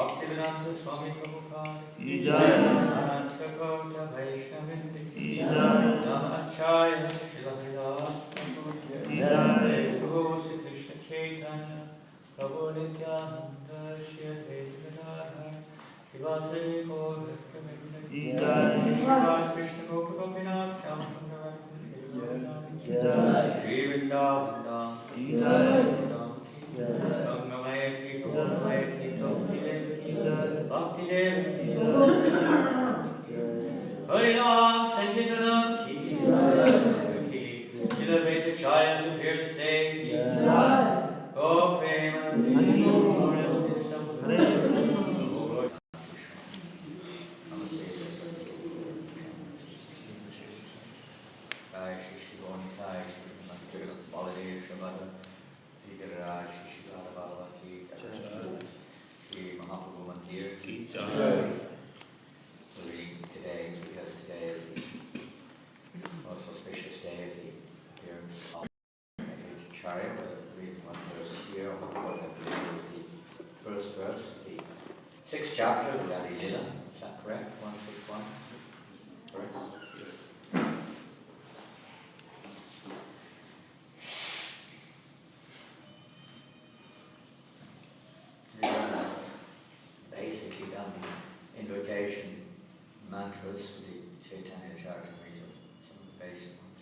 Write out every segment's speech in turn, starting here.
Bhaktivedanta Swami Prabhupada Ki Jai. Ananta Kota Vaishnavindi Ki Jai. Namacharya Srila Haridas Thakur Ki Jai. Prabhu Sri Krishna Chaitanya Prabhu Nityananda Shri Advaita Gadadhar Shivasari Gaur Bhaktivinoda Ki Jai. Shri Krishna Gopinath Shyamsundar Ki Jai. Shri Vrindavan Ki Jai. Rangamaya Ki Rangamaya Ki Tulsi Devi Ki Bhakti Devi Ki Harinam Sankirtanam Ki Srila Vettacharya's appearance day Ki Go Premanandi Glorious Wisdom Jai Shri Shri Gonitai Shri Mandir Baladev Shamada Vigaraj Shri Radha Bhavati Shri Mahaprabhu Mandir Ki Jai. We're reading today because today is the most auspicious day of the appearance of Acharya. We'll read one verse here, what I believe is the first verse, the 6th chapter of the Adi Lila. Is that correct? 161? Correct? Yes. Basically done the invocation mantras for the Chaitanya Charitamrita, some of the basic ones.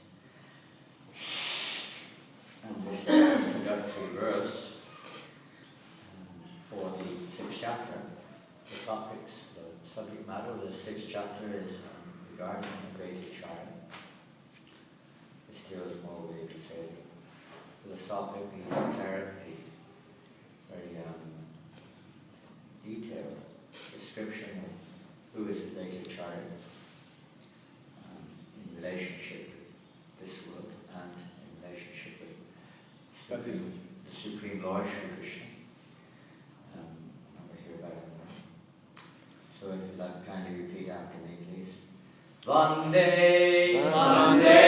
And this introductory verse for the 6th chapter, the topics, the subject matter of the 6th chapter is regarding the great Acharya. This deals more with, you could say, the philosophic, the esoteric, the very detailed description of who is the great Acharya in relationship with this world and in relationship with the Supreme Lord Sri Krishna. We'll hear about it more. So if you'd like to kindly repeat after me, please. Vande, Vande,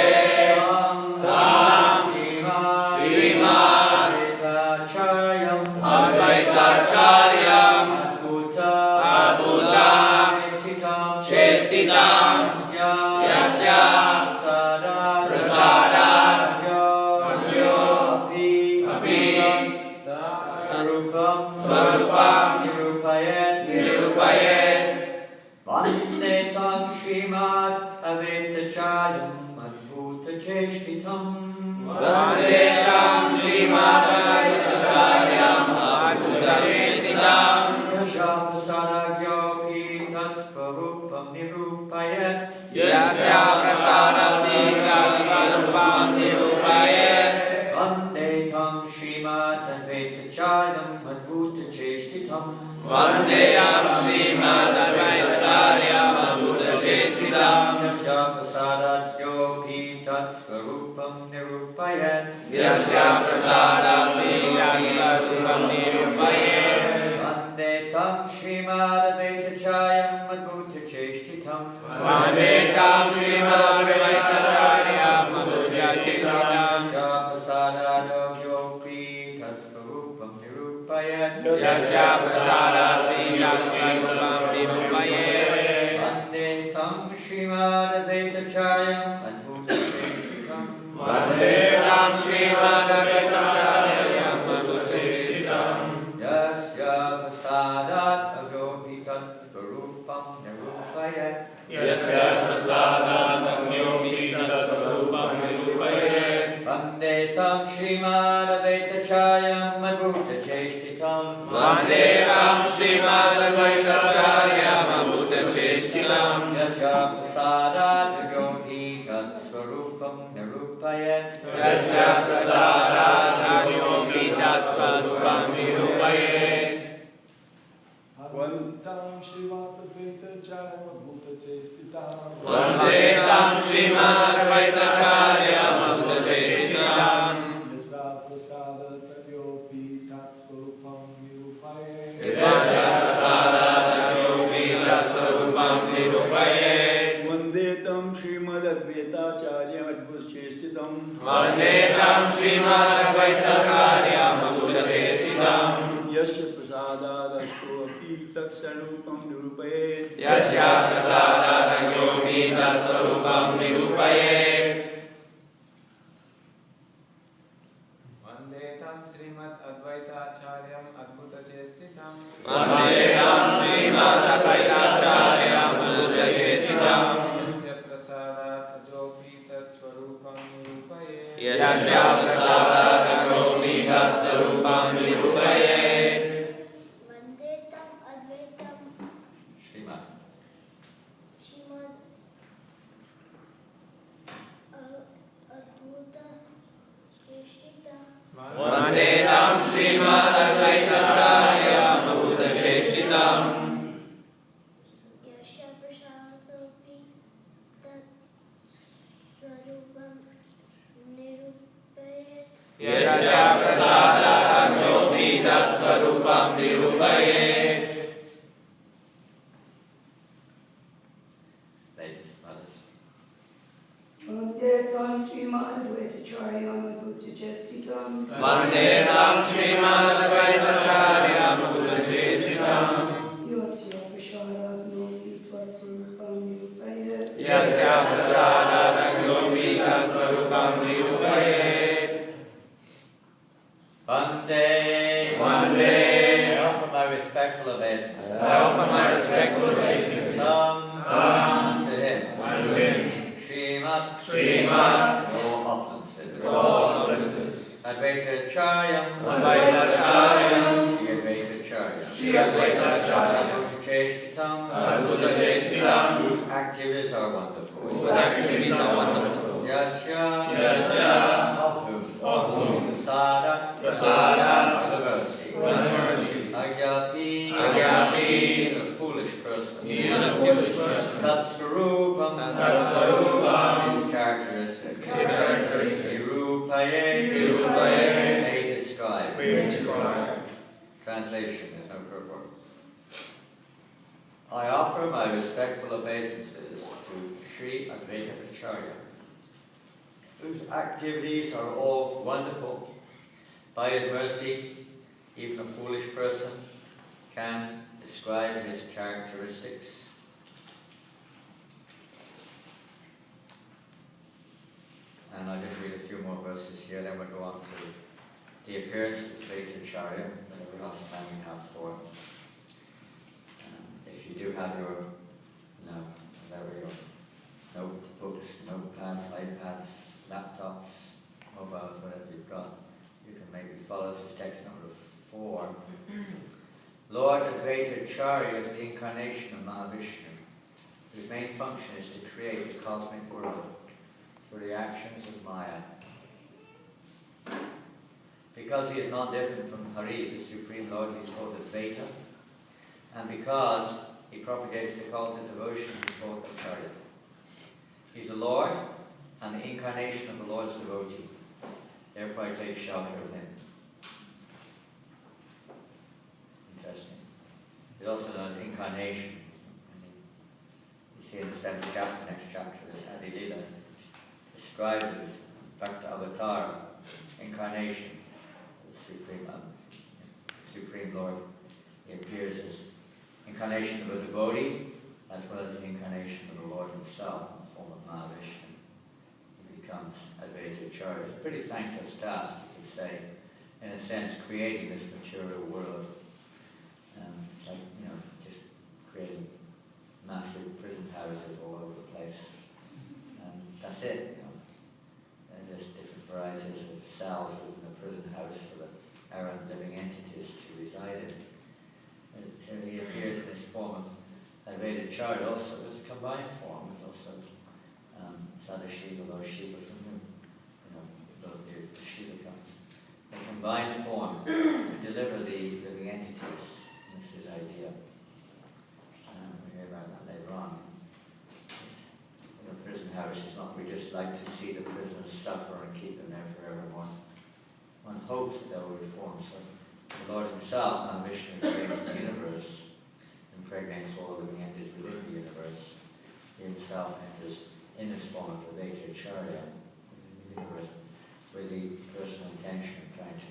Tam, Srimad, Advaitacharyam, Chestitam, Yasya, Prasadat, Sarupam, Nirupayet, Vande Tam Srimad Advaitacharyam Adbhuta Chestitam, Vande Tam Srimad Advaitacharyam Adbhuta Chestitam, Yasya Prasadat Tatsvarupam Nirupayet, Yasya Prasadat Tatsvarupam Nirupayet, Vande Tam Srimad Advaitacharyam Adbhuta Chestitam, Vande Tam Srimad Advaitacharyam Adbhuta Chestitam, Yasya Prasadat Yogi Tatsvarupam Nirupayet, Yasya Prasadat Tatsvarupam Nirupayet, Vande Tam Srimad Advaitacharyam Adbhuta Chestitam, Vande Tam Srimad Advaitacharyam Adbhuta Chestitam, Yasya Prasadat Yogi Tatsvarupam Nirupayet, Yasya Prasadat Tatsvarupam Nirupayet, Vande Tam Srimad Advaitacharyam Adbhuta Chestitam, Vande Tam Srimad Advaitacharyam Adbhuta Chestitam, Yasya Prasadat Yogi Tatsvarupam Nirupayet, Yasya Prasadat Yogi Tatsvarupam Nirupayet, Vande Tam Srimad Advaitacharyam Adbhuta Chestitam, Vande Tam Srimad Advaitacharyam Adbhuta Chestitam, Yasya Prasadat Yogi Tatsvarupam Nirupayet, Yasya Prasadat Yogi Tatsvarupam Nirupayet, Vande Tam Srimad Advaitacharyam Adbhuta Chestitam, Vande Tam Srimad Advaitacharyam Adbhuta Chestitam, Yasya Prasadat Yogi Tatsvarupam Nirupayet, Yasya Prasadat Yogi Tatsvarupam Nirupayet, Vande Tam Srimad Advaitacharyam Adbhuta Chestitam, Vande Tam Srimad Advaitacharyam Adbhuta Chestitam, Yasya Prasadat Yogi तत्स्वरूपं निरूपयेत् यस्या प्रसादात् योगी तत्स्वरूपं निरूपयेत् वन्दे तं श्रीमद् अद्वैताचार्यम् अद्भुतचेष्टितम् वन्दे तं श्रीमदद्वैताचार्यम् अद्भुतचेष्टितम् यस्य प्रसादात् योगी तत्स्वरूपं निरूपयेत् यस्या प्रसादात् योगी तत्स्वरूपं निरूपयेत् वन्दे तं अद्वैतं Srimad. Shrimad अद्भुतचेष्टितम् वन्दे तं श्रीमदद्वैताचार्यम् अद्भुतचेष्टितम् यस्य प्रसादोऽपि तत्स्वरूपं निरूपयेत् यस्या प्रसादात् योगी तत्स्वरूपं निरूपयेत् Ladies, mothers. Vande tam Srimadvaitacharyam Adbhutachestitam. वन्दे तं श्रीमदद्वैताचार्यम् अद्भुतचेष्टितम् Yasya prashadat yogi tvatsvarupam nirupayet. यस्या प्रसादात् योगी तत्स्वरूपं निरूपयेत् Vande. Vande. I offer my respectful obeisances. I offer my respectful obeisances Unto him. unto him, Srimad. Srimad. No opulences. all opulences. Advaitacharyam. Advaitacharyam. Shri Advaitacharyam. Shri Advaitacharyam. Advaitachestitam. Adbhutachestitam. Whose activities are wonderful. Whose activities are wonderful. Yasya. Yasya. Of whom. Of whom. Prasadat. Prasadat. By the mercy. By the mercy. Agyapi. Agyapi. Even a foolish person. Even a foolish person. Tatsvarupam. Tatsvarupam. His characteristics. His characteristics. Nirupaye. Nirupaye. They describe. We describe. Translation is no purport. I offer my respectful obeisances to Sri Advaitacharya, whose activities are all wonderful. By his mercy, even a foolish person can describe his characteristics. And I'll just read a few more verses here, then we'll go on to the appearance of Advaitacharya, whatever else time we have for him. If you do have your, notebooks, notepads, iPads, laptops, mobiles, whatever you've got, you can maybe follow this text number 4. Lord Advaitacharya is the incarnation of Mahavishnu, whose main function is to create the cosmic world through the actions of Maya. Because he is not different from Hari, the Supreme Lord, he is called Advaita, and because he propagates the call to devotion, he is called Acharya. He is the Lord and the incarnation of the Lord's devotee. Therefore I take shelter of him. Interesting. He's also known as incarnation. You see in the 7th chapter, next chapter, this Adi Lila describes as Bhakta Avatar, incarnation of the Supreme Lord. He appears as incarnation of a devotee, as well as the incarnation of the Lord himself in the form of Mahavishnu. He becomes Advaitacharya. It's a pretty thankless task, you could say, in a sense, creating this material world. It's like, just creating massive prison houses all over the place. That's it, There's just different varieties of cells within a prison house for the errant living entities to reside in. So he appears in this form of Advaitacharya also as a combined form. There's also Sadashiva, those Shiva from whom the Shiva comes. A combined form to deliver the living entities. This is idea. We'll hear about that later on. Prison house is not, we just like to see the prisoners suffer and keep them there forevermore. One hopes that they will reform. So the Lord himself, Mahavishnu, creates the universe, impregnates all living entities within the universe. He himself enters in this form of Advaitacharya within the universe with the personal intention of trying to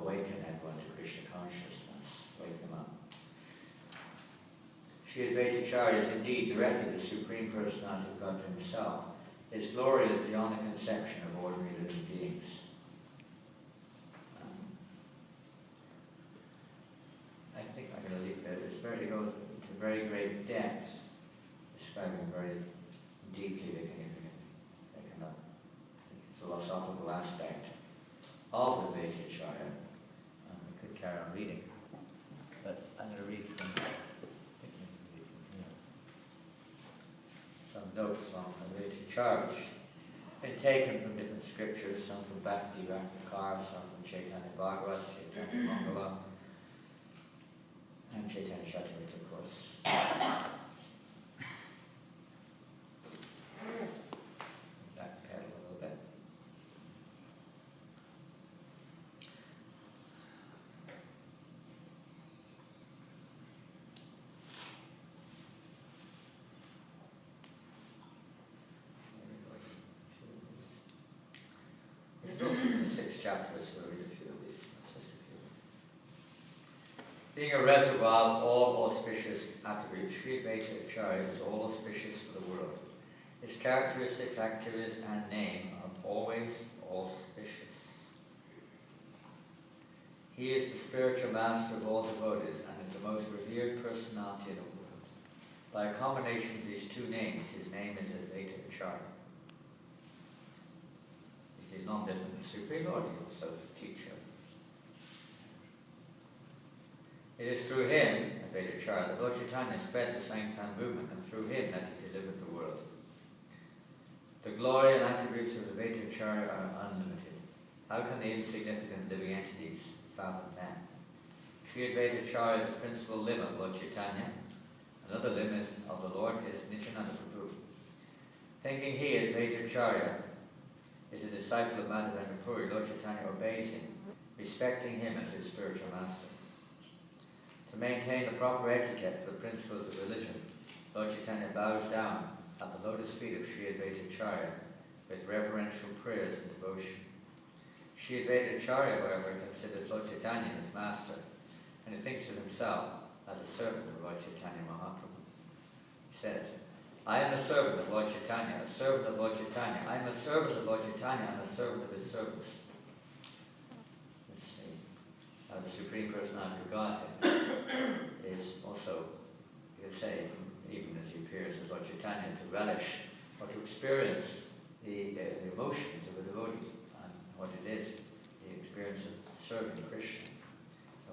awaken everyone to Krishna consciousness, wake them up. Sri Advaita Acharya is indeed directly the Supreme Personality of God himself. His glory is beyond the conception of ordinary living beings. I think I'm going to leave it. It goes into very great depth, describing very deeply the kind of philosophical aspect of the Advaita Acharya. We could carry on reading, but I'm going to read from some notes on the Advaita Acharya, which have been taken from different scriptures, some from Bhakti Rakakar, some from Chaitanya Bhagavat, Chaitanya Mangala, and Chaitanya Chaturita, of course. Backpedal a little bit. It's also in the 6th chapter, so we'll read a few of these. Just a few. Being a reservoir of all auspicious attributes, Sri Advaita Acharya is all auspicious for the world. His characteristics, activities, and name are always auspicious. He is the spiritual master of all devotees and is the most revered personality in the world. By a combination of these two names, his name is Advaita Acharya. He is none different than the Supreme Lord, he also the teacher. It is through him, Advaita Acharya, that Lord Chaitanya spread the Sankirtan movement, and through him that he delivered the world. The glory and attributes of Advaita Acharya are unlimited. How can the insignificant living entities fathom them? Sri Advaita Acharya is the principal limb of Lord Chaitanya. Another limb of the Lord is Nityananda Prabhu. Thinking he, Advaita Acharya, is a disciple of Madhavendra Puri, Lord Chaitanya obeys him, respecting him as his spiritual master. To maintain the proper etiquette for the principles of religion, Lord Chaitanya bows down at the lotus feet of Sri Advaita Acharya with reverential prayers and devotion. Sri Advaita Acharya, however, considers Lord Chaitanya his master, and he thinks of himself as a servant of Lord Chaitanya Mahaprabhu. He says, I am a servant of Lord Chaitanya, a servant of Lord Chaitanya. I am a servant of Lord Chaitanya and a servant of his servants. Let's see. The Supreme Personality of Godhead is also, you could say, even as he appears as Lord Chaitanya, to relish or to experience the emotions of a devotee and what it is, the experience of serving Krishna.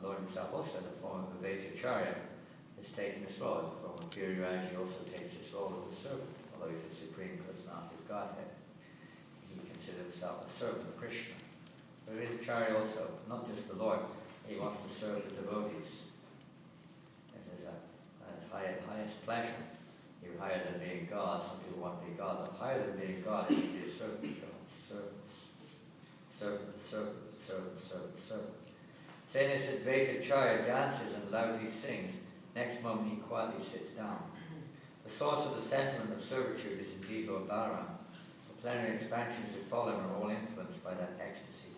The Lord himself also, in the form of Advaita Acharya, is taking this role. In the form of Giriraj, he also takes this role of the servant, although he's the Supreme Personality of Godhead. He considers himself a servant of Krishna. But Advaita Acharya also, not just the Lord, he wants to serve the devotees. It is a highest pleasure. You're higher than being God. Some people want to be God, but higher than being God is to be a servant of God. Servant. Saying this, Advaita Acharya dances and loudly sings. Next moment he quietly sits down. The source of the sentiment of servitude is indeed Lord Balaram. The plenary expansions that follow him are all influenced by that ecstasy.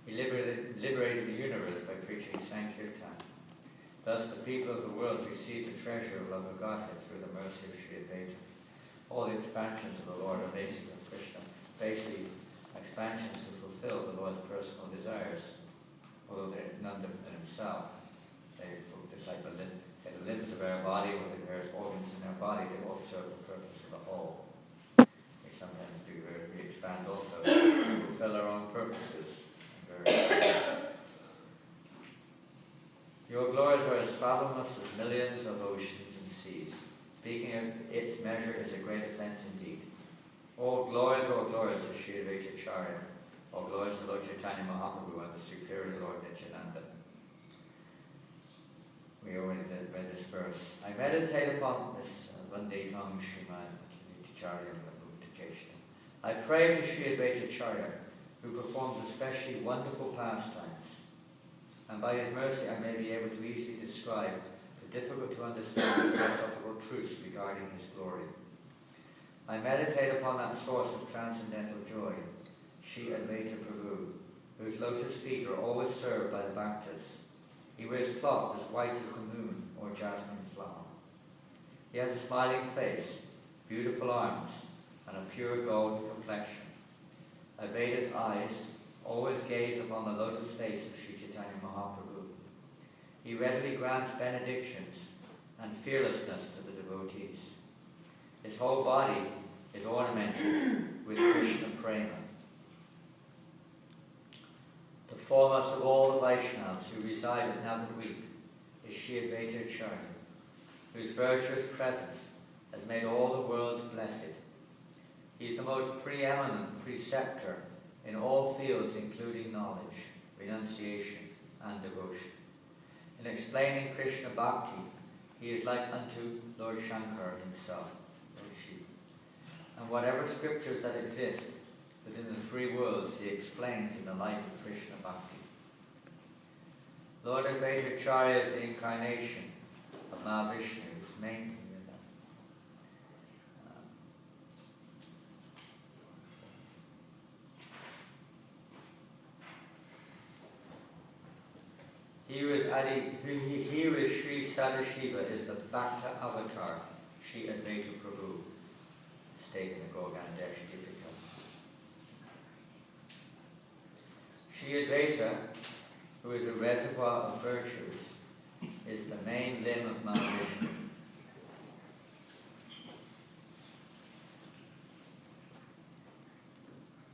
He liberated the universe by preaching Sankirtan. Thus the people of the world received the treasure of love of Godhead through the mercy of Sri Advaita. All the expansions of the Lord are basically Krishna, basically expansions to fulfill the Lord's personal desires. Although they're none different than himself. It's like the limbs of our body or the various organs in our body, they all serve the purpose of the whole. They sometimes do we expand also to fulfill our own purposes. Your glories are as fathomless as millions of oceans and seas. Speaking of its measure is a great offense indeed. All glories to Sri Advaita Acharya. All glories to Lord Chaitanya Mahaprabhu and the Superior Lord Nityananda. We already read this verse. I meditate upon this Vande Tam Srimad Acharya Bhakti. I pray to Sri Advaita Acharya, who performs especially wonderful pastimes, and by his mercy I may be able to easily describe the difficult to understand philosophical truths regarding his glory. I meditate upon that source of transcendental joy, Sri Advaita Prabhu, whose lotus feet are always served by the bhaktas. He wears cloth as white as the moon or jasmine flower. He has a smiling face, beautiful arms, and a pure golden complexion. Advaita's eyes always gaze upon the lotus face of Sri Chaitanya Mahaprabhu. He readily grants benedictions and fearlessness to the devotees. His whole body is ornamented with Krishna prema. The foremost of all the Vaishnavas who reside at Navadvip is Sri Advaita Acharya, whose virtuous presence has made all the worlds blessed. He is the most preeminent preceptor in all fields including knowledge, renunciation, and devotion. In explaining Krishna Bhakti, he is like unto Lord Shankar himself, Lord Shiva. And whatever scriptures that exist within the three worlds he explains in the light of Krishna Bhakti. Lord Advaita Acharya is the incarnation of Mahavishnu, whose main He who is Sri Sadashiva is the Bhakta avatar, Sri Advaita Prabhu, stated in the Gorgandesh Dipika. Sri Advaita, who is a reservoir of virtues, is the main limb of Mahavishnu.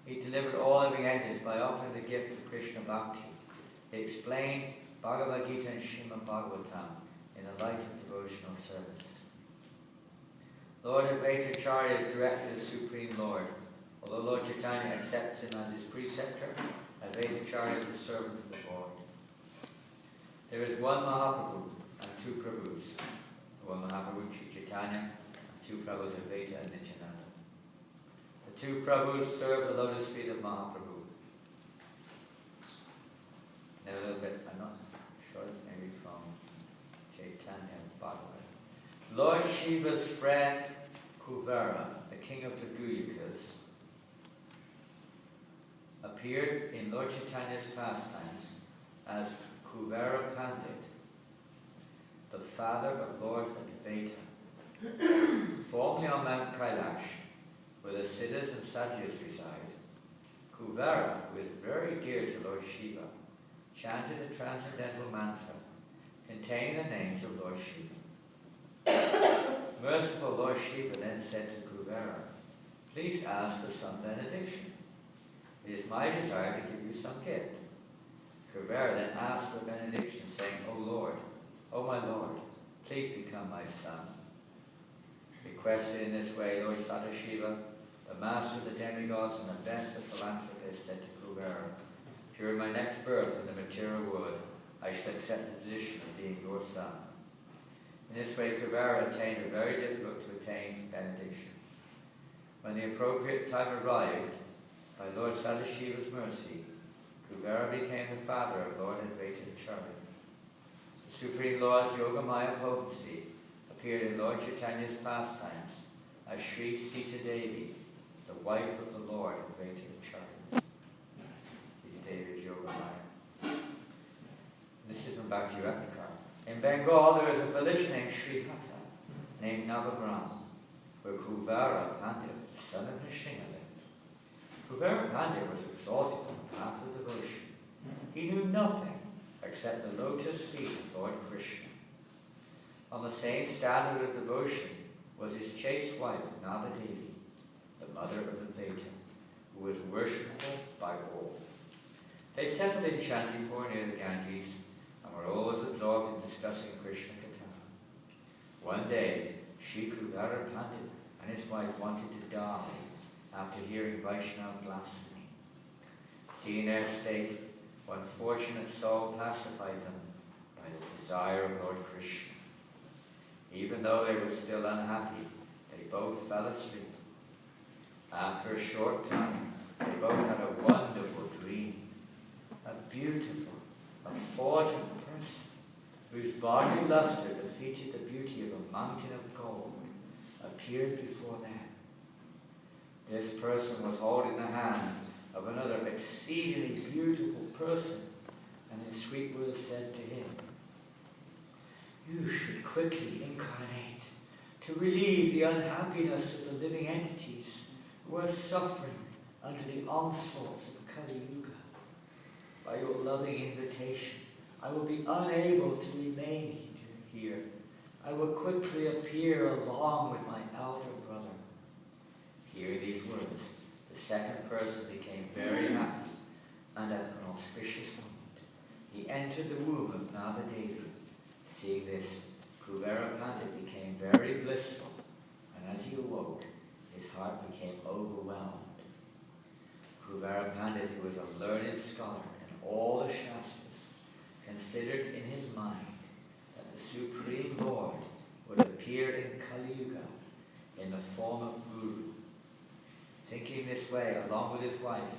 He delivered all living entities by offering the gift of Krishna Bhakti. He explained Bhagavad Gita and Srimad Bhagavatam in the light of devotional service. Lord Advaita Acharya is directly the Supreme Lord. Although Lord Chaitanya accepts him as his preceptor, Advaita Acharya is the servant of the Lord. There is one Mahaprabhu and two Prabhus. One Mahaprabhu, Chaitanya, and two Prabhus, Advaita and Nityananda. The two Prabhus serve the lotus feet of Mahaprabhu. Now a little bit, I'm not sure it's maybe from Chaitanya Bhagavat. Lord Shiva's friend Kuvera, the king of the Guyakas, appeared in Lord Chaitanya's pastimes as Kuvera Pandit, the father of Lord Advaita. Formerly on Mount Kailash, where the Siddhas and Satyas reside, Kuvera, who is very dear to Lord Shiva, chanted a transcendental mantra containing the names of Lord Shiva. Merciful Lord Shiva then said to Kuvera, "Please ask for some benediction. It is my desire to give you some gift." Kuvera then asked for benediction, saying, "O Lord, O my Lord, please become my son." Requested in this way, Lord Sadashiva, the master of the demigods and the best of philanthropists, said to Kuvera, "During my next birth in the material world, I shall accept the position of being your son." In this way, Kuvera attained a very difficult to attain benediction. When the appropriate time arrived, by Lord Sadashiva's mercy, Kuvera became the father of Lord Advaita Acharya. The Supreme Lord's Yogamaya potency appeared in Lord Chaitanya's pastimes as Sri Sita Devi, the wife of the Lord Advaita Acharya. Sita Devi is Yogamaya. This is from Bhakti-Ratnakar. In Bengal, there is a village named Sri Hata, named Navagram, where Kuvera Pandit, son of Nrsimha, lived. Kuvera Pandit was exalted on the path of devotion. He knew nothing except the lotus feet of Lord Krishna. On the same standard of devotion was his chaste wife, Navadevi, the mother of Advaita, who was worshipable by all. They settled in Shantipur near the Ganges and were always absorbed in discussing Krishna Katha. One day, Sri Kuvera Pandit and his wife wanted to die after hearing Vaishnava blasphemy. Seeing their state, one fortunate soul pacified them by the desire of Lord Krishna. Even though they were still unhappy, they both fell asleep. After a short time, they both had a wonderful dream. A beautiful, fortunate person, whose bodily luster defeated the beauty of a mountain of gold, appeared before them. This person was holding the hand of another exceedingly beautiful person, and in sweet words said to him, "You should quickly incarnate to relieve the unhappiness of the living entities who are suffering under the onslaughts of Kali Yuga. By your loving invitation, I will be unable to remain here. I will quickly appear along with my elder brother. Hearing these words, the second person became very happy, and at an auspicious moment, he entered the womb of Navadevi. Seeing this, Kuvera Pandit became very blissful, and as he awoke, his heart became overwhelmed. Kuvera Pandit, who was a learned scholar in all the Shastras, considered in his mind that the Supreme Lord would appear in Kali Yuga in the form of Guru. Thinking this way, along with his wife,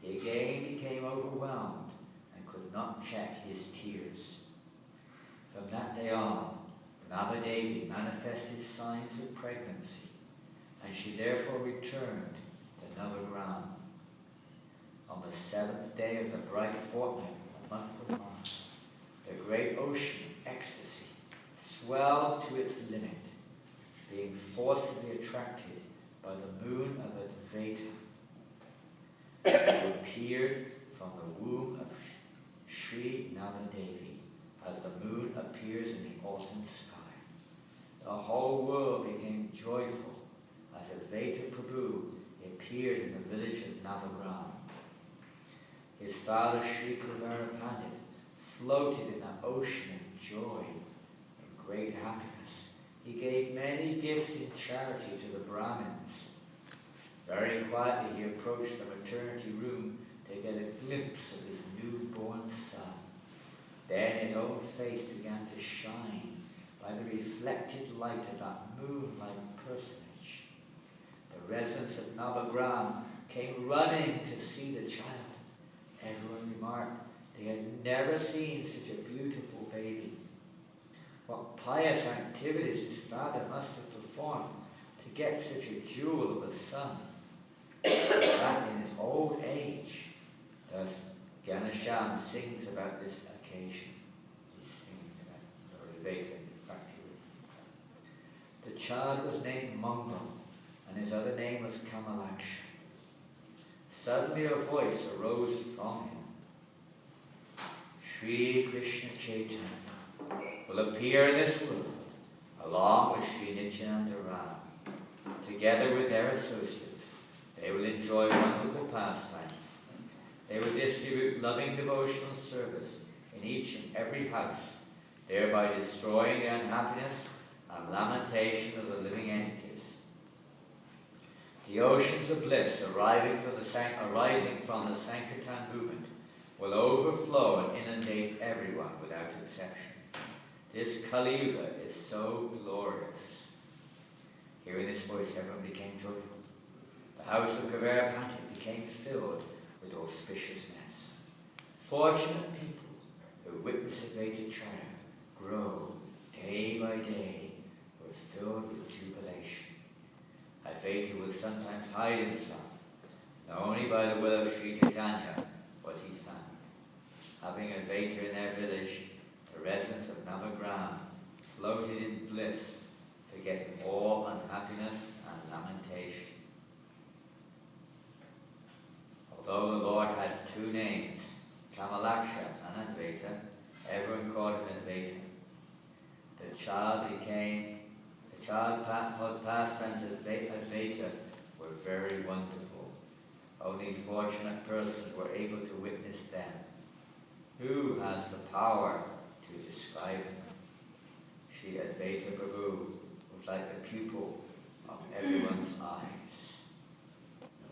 he again became overwhelmed and could not check his tears. From that day on, Navadevi manifested signs of pregnancy, and she therefore returned to Navagram. On the 7th day of the bright fortnight of the month of March, the great ocean of ecstasy swelled to its limit, being forcibly attracted by the moon of Advaita, who appeared from the womb of Sri Navadevi, as the moon appears in the autumn sky. The whole world became joyful as Advaita Prabhu appeared in the village of Navagram. His father Sri Kuvera Pandit floated in the ocean of joy and great happiness. He gave many gifts in charity to the Brahmins. Very quietly he approached the maternity room to get a glimpse of his newborn son. Then his own face began to shine by the reflected light of that moon-like personage. The residents of Navagram came running to see the child. Everyone remarked they had never seen such a beautiful baby. What pious activities his father must have performed to get such a jewel of a son. That in his old age. Thus, Ganesham sings about this occasion. He's singing about the Advaita Bhakti. The child was named Mangal, and his other name was Kamalaksha. Suddenly a voice arose from him. Sri Krishna Chaitanya will appear in this world along with Sri Nityananda Ram. Together with their associates, they will enjoy wonderful pastimes. They will distribute loving devotional service in each and every house, thereby destroying the unhappiness and lamentation of the living entities. The oceans of bliss arising from the Sankirtan movement will overflow and inundate everyone without exception. This Kali Yuga is so glorious. Hearing this voice, everyone became joyful. The house of Kuvera Pandit became filled with auspiciousness. Fortunate people who witness Advaita Chaya grow day by day, were filled with jubilation. Advaita will sometimes hide himself, and only by the will of Sri Chaitanya was he found. Having Advaita in their village, the residents of Navagram floated in bliss, forgetting all unhappiness and lamentation. Although the Lord had two names, Kamalaksha and Advaita, everyone called him Advaita. The child pastimes of Advaita were very wonderful. Only fortunate persons were able to witness them. Who has the power to describe them? Sri Advaita Prabhu was like the pupil of everyone's eyes.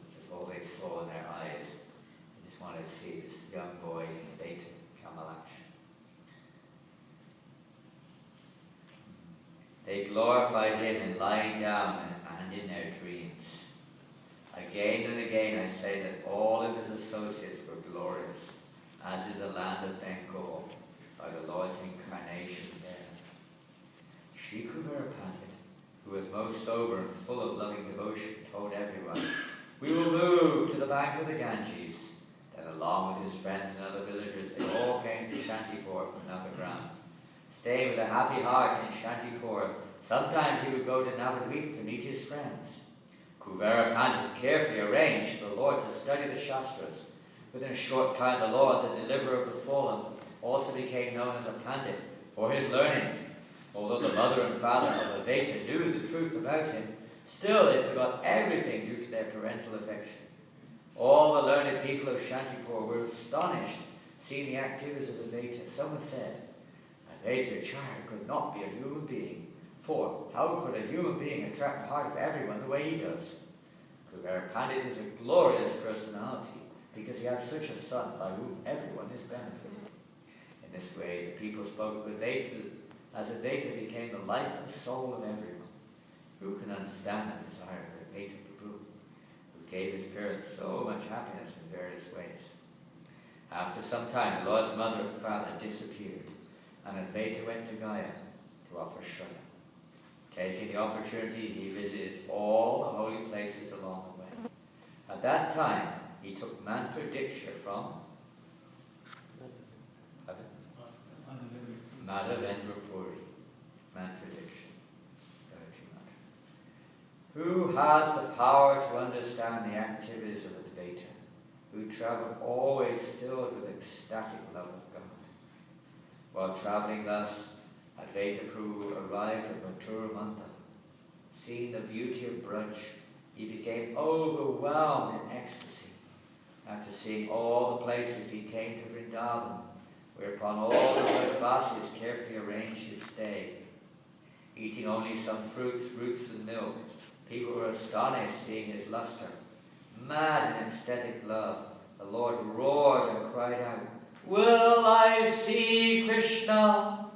This is all they saw in their eyes. They just wanted to see this young boy, Advaita Kamalaksha. They glorified him in lying down and in their dreams. Again and again I say that all of his associates were glorious, as is the land of Bengal, by the Lord's incarnation there. Sri Kuvera Pandit, who was most sober and full of loving devotion, told everyone, "We will move to the bank of the Ganges." Then along with his friends and other villagers, they all came to Shantipur from Navagram. Staying with a happy heart in Shantipur, sometimes he would go to Navadvip to meet his friends. Kuvera Pandit carefully arranged for the Lord to study the Shastras. Within a short time, the Lord, the deliverer of the fallen, also became known as a Pandit for his learning. Although the mother and father of Advaita knew the truth about him, still they forgot everything due to their parental affection. All the learned people of Shantipur were astonished seeing the activities of Advaita. Someone said, Advaita Acharya could not be a human being, for how could a human being attract the heart of everyone the way he does? Kuvera Pandit is a glorious personality because he had such a son by whom everyone is benefited. In this way, the people spoke of Advaita as Advaita became the life and soul of everyone. Who can understand the desire of Advaita Prabhu, who gave his parents so much happiness in various ways? After some time, the Lord's mother and father disappeared, and Advaita went to Gaya to offer Shraddha. Taking the opportunity, he visited all the holy places along the way. At that time, he took mantra diksha from Madhavendra Puri. Mantra diksha. Who has the power to understand the activities of Advaita, who travelled always filled with ecstatic love of God. While travelling thus, Advaita Prabhu arrived at Mathura Mantha. Seeing the beauty of Braj, he became overwhelmed in ecstasy. After seeing all the places, he came to Vrindavan, whereupon all the Brajvasis carefully arranged his stay. Eating only some fruits, roots, and milk, people were astonished seeing his luster. Mad in ecstatic love, the Lord roared and cried out, "Will I see Krishna?"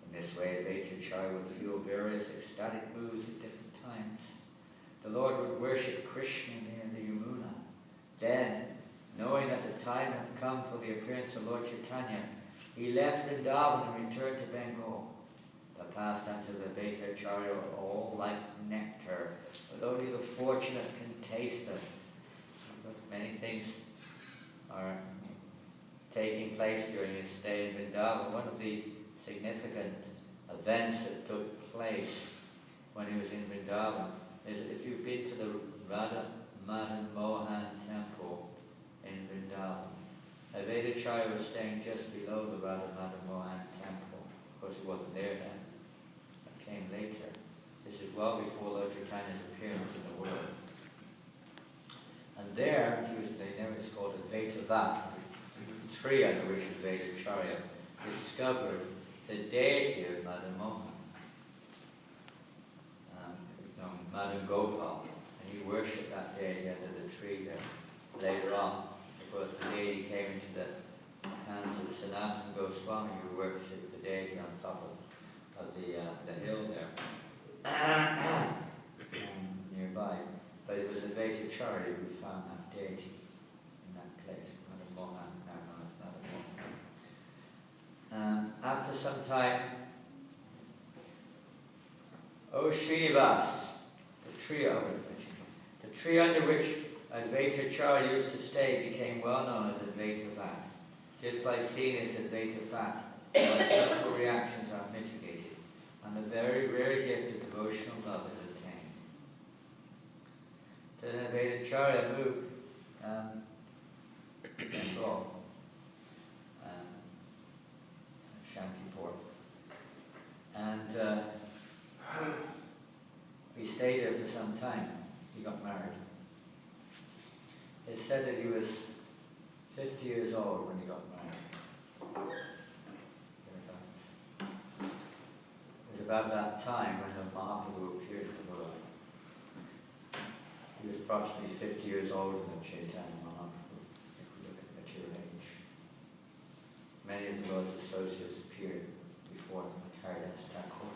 In this way, Advaita Acharya would feel various ecstatic moods at different times. The Lord would worship Krishna near the Yamuna. Then, knowing that the time had come for the appearance of Lord Chaitanya, he left Vrindavan and returned to Bengal. The pastimes of Advaita Acharya are all like nectar, but only the fortunate can taste them. Because many things are taking place during his stay in Vrindavan. One of the significant events that took place when he was in Vrindavan is, if you've been to the Radha Madan Mohan temple in Vrindavan, Advaita Acharya was staying just below the Radha Madan Mohan temple. Of course, he wasn't there then. It came later. This is well before Lord Chaitanya's appearance in the world. And there, they know it's called Advaita Vat, the tree under which Advaita Acharya discovered the deity of Madan Mohan, Madan Gopal, and he worshipped that deity under the tree there. Later on, because the deity came into the hands of Sanatana Goswami, who worshipped the deity on top of the hill there nearby. But it was Advaita Acharya who found that deity in that place, Madan Mohan, now known as Madan Mohan. After some time, O Srinivas, the tree under which Advaita Acharya used to stay became well known as Advaita Vat. Just by seeing this Advaita Vat, all sexual reactions are mitigated, and the very rare gift of devotional love is attained. So then Advaita Acharya moved Bengal, Shantipur, and he stayed there for some time. He got married. It said that he was 50 years old when he got married. It was about that time when the Mahaprabhu appeared in the world. He was approximately 50 years older than Chaitanya Mahaprabhu, if we look at mature age. Many of the Lord's associates appeared before him, like Haridas Thakur,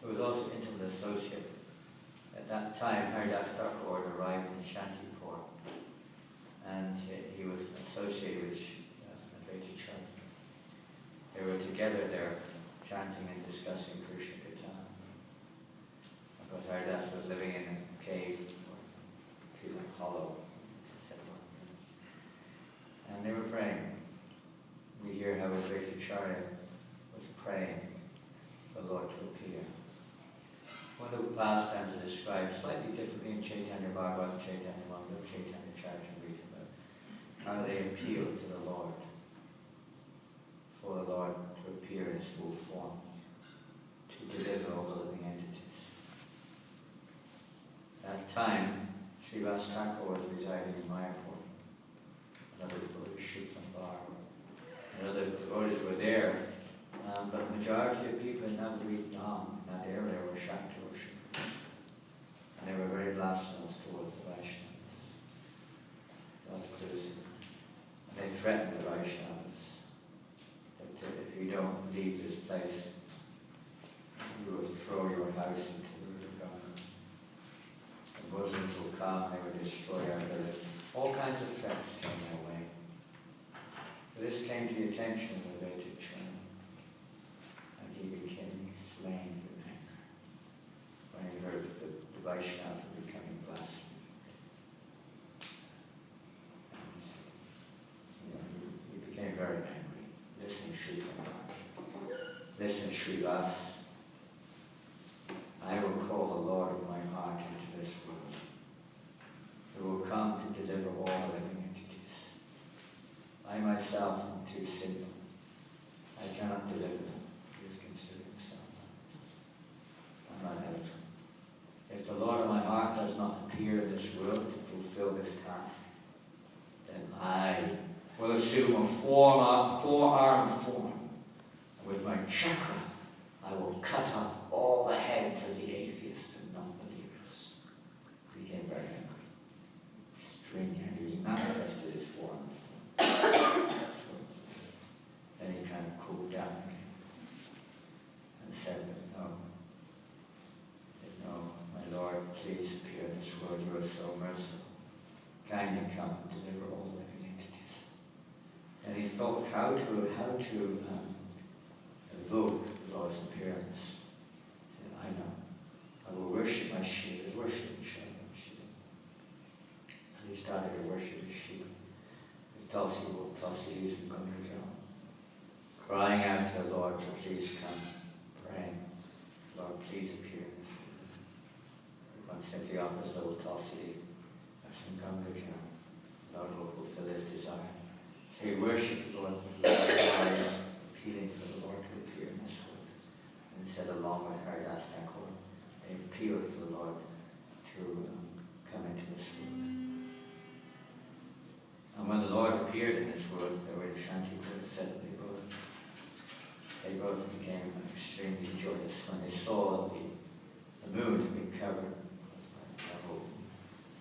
who was also intimate associate. At that time, Haridas Thakur arrived in Shantipur, and he was associated with Advaita Acharya. They were together there, chanting and discussing Krishna Kirtan. But Haridas was living in a cave, or tree like hollow, and they were praying. We hear how Advaita Acharya was praying One of the pastimes are described slightly differently in Chaitanya Bhagavat and Chaitanya Mangal, Chaitanya Charitamrita, how they appeal to the Lord, for the Lord to appear in his full form, to deliver all the living entities. At the time, Srivas Thakur was residing in Mayapur. Another devotee, Shuklam Bar, and other devotees were there, but the majority of people in Navadvip Dham, in that area, were Shakti worshippers. And they were very blasphemous towards the Vaishnavas. Not inclusive. And they threatened the Vaishnavas that if you don't leave this place, you will throw your house into the river. The Muslims will come, they will destroy our village. All kinds of threats came their way. But this came to the attention of the Vedic China, and he became inflamed with anger when he heard that the Vaishnavas were becoming blasphemous. He became very angry. Listen, listen, Srivas. I will call the Lord of my heart into this world, who will come to deliver all living entities. I myself am too sinful. I cannot deliver them. He is considering himself. I'm not eligible. If the Lord of my heart does not appear in this world to fulfill this task, then I will assume a four-armed form, and with my chakra I will cut off all the heads of the atheists and non-believers. He became very angry, extremely angry. He manifested his four-armed form. Then he kind of cooled down again and said that no, my Lord, please appear in this world. You are so merciful. Kindly come and deliver all living entities. And he thought how to evoke the Lord's appearance. He said, I know. I will worship my Shiva. He was worshipping Shiva. And he started to worship his Shiva. With Tulsi leaves and Kundrajal, crying out to the Lord to please come, praying, Lord, please appear in this world. One simply offers little Tulsi leaf, that's in Kundrajal. Lord will fulfill his desire. So he worshipped the Lord with eyes, appealing for the Lord to appear in this world. And he said, along with Haridas Thakur, they appealed for the Lord to come into this world. And when the Lord appeared in this world, they were in Shantipur, said they both became extremely joyous when they saw that the moon had been covered by a cloud.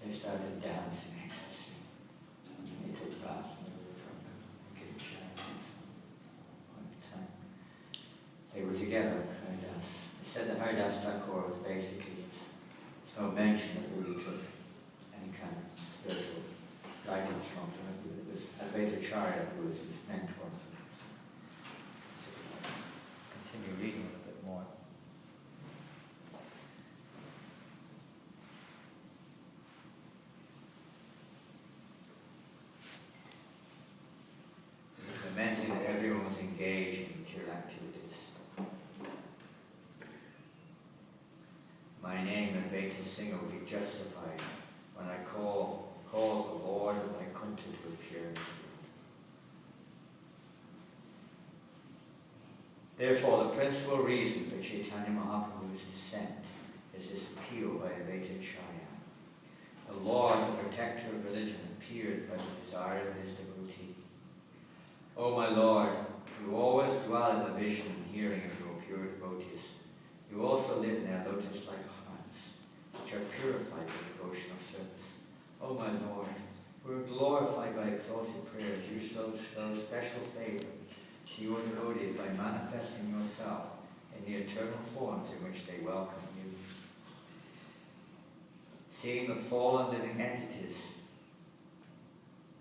They started dancing ecstasy. And they took baths in the river and gave charities one at a time. They were together, Haridas. They said that Haridas Thakur was basically, there's no mention of who he took any kind of spiritual guidance from. It was Advaita Charya who was his mentor. So, continue reading a bit more. Lamenting that everyone was engaged in material activities. My name and Advaita Singha will be justified when I call the Lord of Vaikuntha to appear in this world. Therefore, the principal reason for Chaitanya Mahaprabhu's descent is this appeal by Advaita Charya. The Lord, the protector of religion, appears by the desire of his devotee. O my Lord, you always dwell in the vision and hearing of your pure devotees. You also live in their lotus-like hearts, which are purified by devotional service. O my Lord, who are glorified by exalted prayers, you show special favor to your devotees by manifesting yourself in the eternal forms in which they welcome you. Seeing the fallen living entities,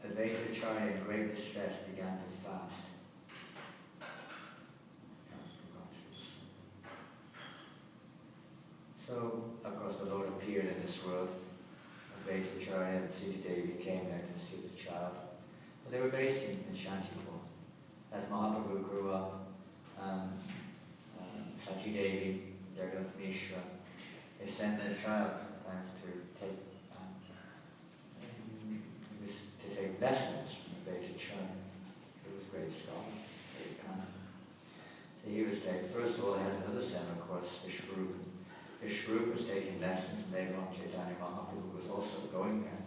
Advaita Charya in great distress began to fast. So, of course, the Lord appeared in this world. Advaita Charya and Sita Devi came there to see the child. But they were based in Shantipur. As Mahaprabhu grew up, Sachi Devi, Jagannath Mishra, they send their child sometimes to take lessons from the Beta child. He was a great scholar, very kind. So he was taking, first of all, they had another seminar course, Vishwarupa. Vishwarupa was taking lessons, and later on Chaitanya Mahaprabhu was also going there.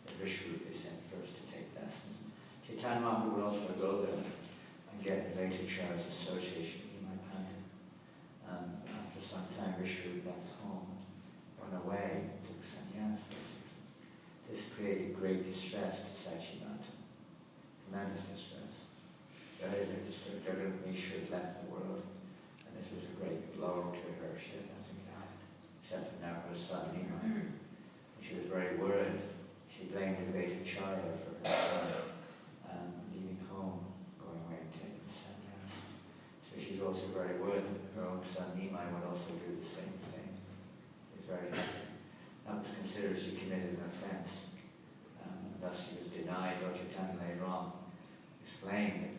And Vishwarupa is sent first to take lessons. Chaitanya Mahaprabhu would also go there and get the Beta child's association. And after some time, Vishwarupa left home, went away, took sannyas. This created great distress to Sachimata, tremendous distress. Very disturbed. Jagannatha had left the world, and this was a great blow to her. She had nothing left, except for now her son Nimai. And she was very worried. She blamed the Beta Charya for her son leaving home, going away and taking sannyas. So she's also very worried that her own son Nimai would also do the same thing. She was very hesitant. That was considered she committed an offence. Thus she was denied. Lord Chaitanya later on explained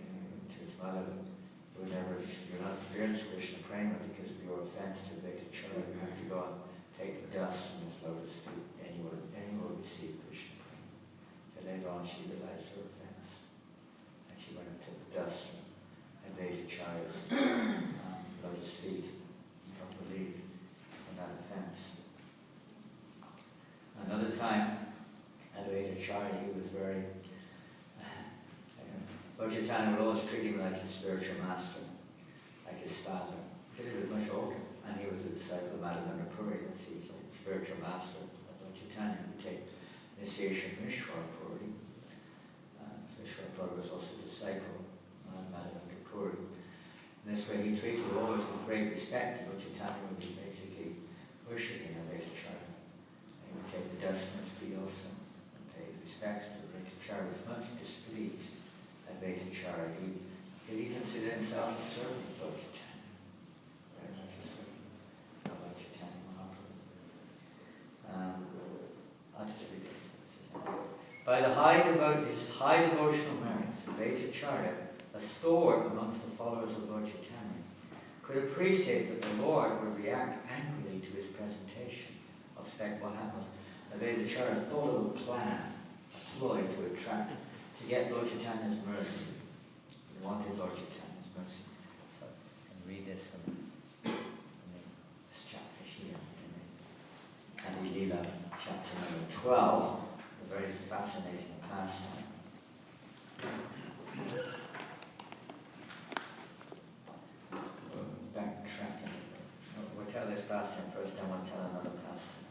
to his mother that you're not experienced Krishna Prema because of your offence to Beta Charya. You have to go and take the dust from his lotus feet, then you will receive Krishna Prema. So later on she realized her offence, and she went and took the dust from Beta Charya's lotus feet and got relieved from that offence. Another time, Advaita Charya, he was very, Lord Chaitanya would always treat him like his spiritual master, like his father. He was much older, and he was a disciple of Madhavendra Puri. He was like the spiritual master of Lord Chaitanya. He would take initiation from Ishwar Puri. Ishwar Puri was also a disciple of Madhavendra Puri. In this way, he treated always with great respect. Lord Chaitanya would be basically worshipping Advaita Charya. He would take the dust from his feet also and pay respects to Advaita Charya. He was much displeased at Advaita Charya. He considered himself a servant of Lord Chaitanya. Very much a servant of Lord Chaitanya Mahaprabhu. I'll just read this. By his high devotional merits, Advaita Charya, a stalwart amongst the followers of Lord Chaitanya, could appreciate that the Lord would react angrily to his presentation of what happens. Advaita Charya thought of a plan, a ploy to get Lord Chaitanya's mercy. He wanted Lord Chaitanya's mercy. So I can read this from this chapter here. Adi Leela, chapter number 12, a very fascinating pastime. Backtracking. We'll tell this pastime first, then we'll tell another pastime.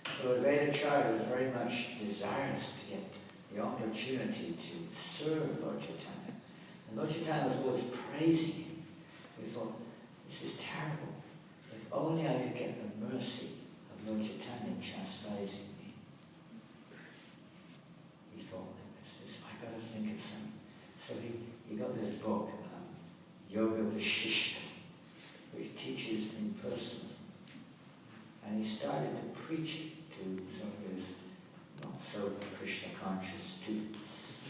So Advaita Charya was very much desirous to get the opportunity to serve Lord Chaitanya. And Lord Chaitanya was always praising him. So he thought, this is terrible. If only I could get the mercy of Lord Chaitanya chastising me. He thought, I got to think of something. So he got this book, Yoga Vashishta, which teaches impersonalism. And he started to preach it to some of his not so Krishna conscious students.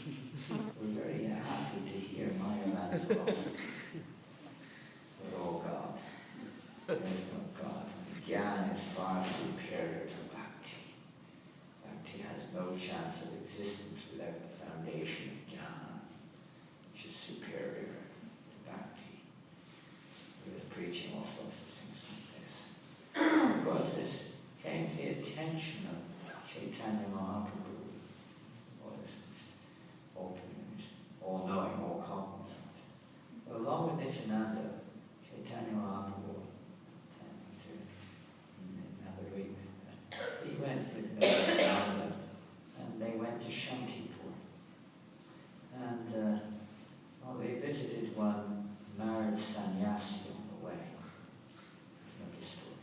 We're very happy to hear Mayaland philosophy. But oh God, there is no God. Jnana is far superior to Bhakti. Bhakti has no chance of existence without the foundation of Jnana, which is superior to Bhakti. He was preaching all sorts of things like this. Of course, this came to the attention of Chaitanya Mahaprabhu, was all-knowing, all-cognizant. But along with Nityananda, Chaitanya Mahaprabhu, he went with Nityananda, and they went to Shantipur. And they visited one married sannyasi on the way. There's another story.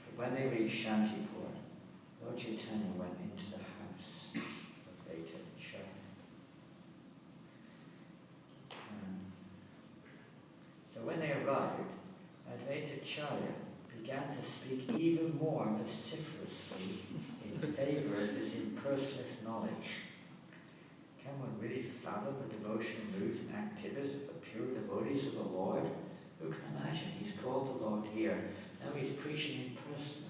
But when they reached Shantipur, Lord Chaitanya went into the house of Advaita Charya. So when they arrived, Advaita Charya began to speak even more vociferously in favor of his impersonalist knowledge. Can one really fathom the devotional moods and activities of the pure devotees of the Lord? Who can imagine? He's called the Lord here. Now he's preaching in person.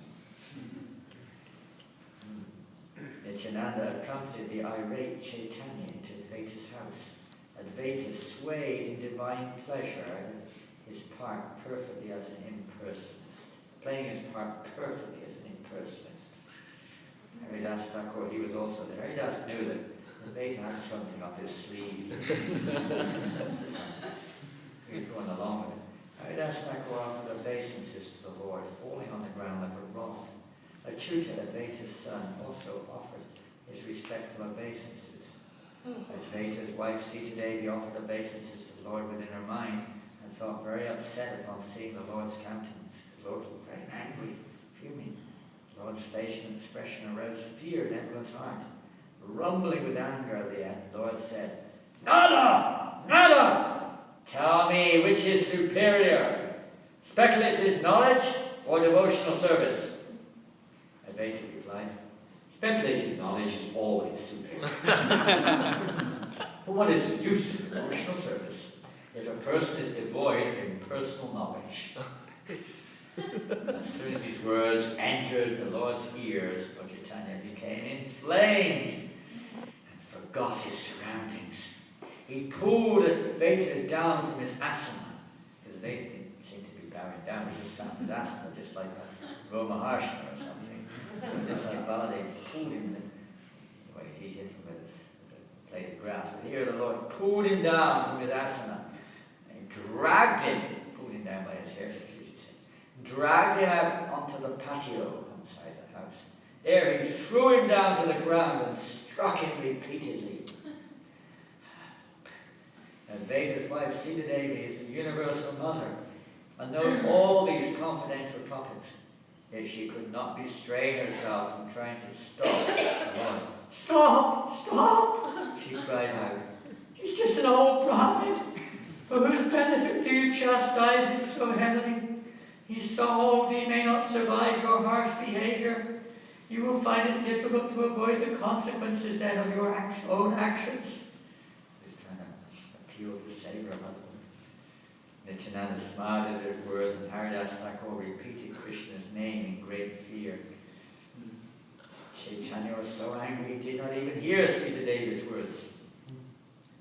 Nityananda accompanied the irate Chaitanya into Advaita's house. Advaita swayed in divine pleasure out of his part perfectly as an impersonalist, playing his part perfectly as an impersonalist. Haridas Thakur, he was also there. Haridas knew that Advaita had something up his sleeve. He was going along with it. Haridas Thakur offered obeisances to the Lord, falling on the ground like a rod. Achyuta, Advaita's son, also offered his respectful obeisances. Advaita's wife Sita Devi offered obeisances to the Lord within her mind and felt very upset upon seeing the Lord's countenance. The Lord looked very angry, fuming. The Lord's facial expression aroused fear in everyone's heart. Rumbling with anger at the end, the Lord said, "Nada! Nada! Tell me which is superior, speculative knowledge or devotional service?" Advaita replied, "Speculative knowledge is always superior. For what is the use of devotional service if a person is devoid of impersonal knowledge?" As soon as these words entered the Lord's ears, Lord Chaitanya became inflamed and forgot his surroundings. He pulled Advaita down from his asana, because Advaita didn't seem to be bowing down, he just sat in his asana, just like Romaharshana or something. Just like Baladev pulled him, anyway, he hit him with a blade of grass. But here the Lord pulled him down from his asana and dragged him, pulled him down by his hair, dragged him out onto the patio outside the house. There he threw him down to the ground and struck him repeatedly. Advaita's wife Sita Devi is the universal mother and knows all these confidential topics. Yet she could not restrain herself from trying to stop the Lord. "Stop! Stop!" she cried out. "He's just an old Brahmin. For whose benefit do you chastise him so heavily? He's so old he may not survive your harsh behavior. You will find it difficult to avoid the consequences then of your own actions." He's trying to appeal to save her husband. Nityananda smiled at his words, and Haridas Thakur repeated Krishna's name in great fear. Chaitanya was so angry he did not even hear Sita Devi's words.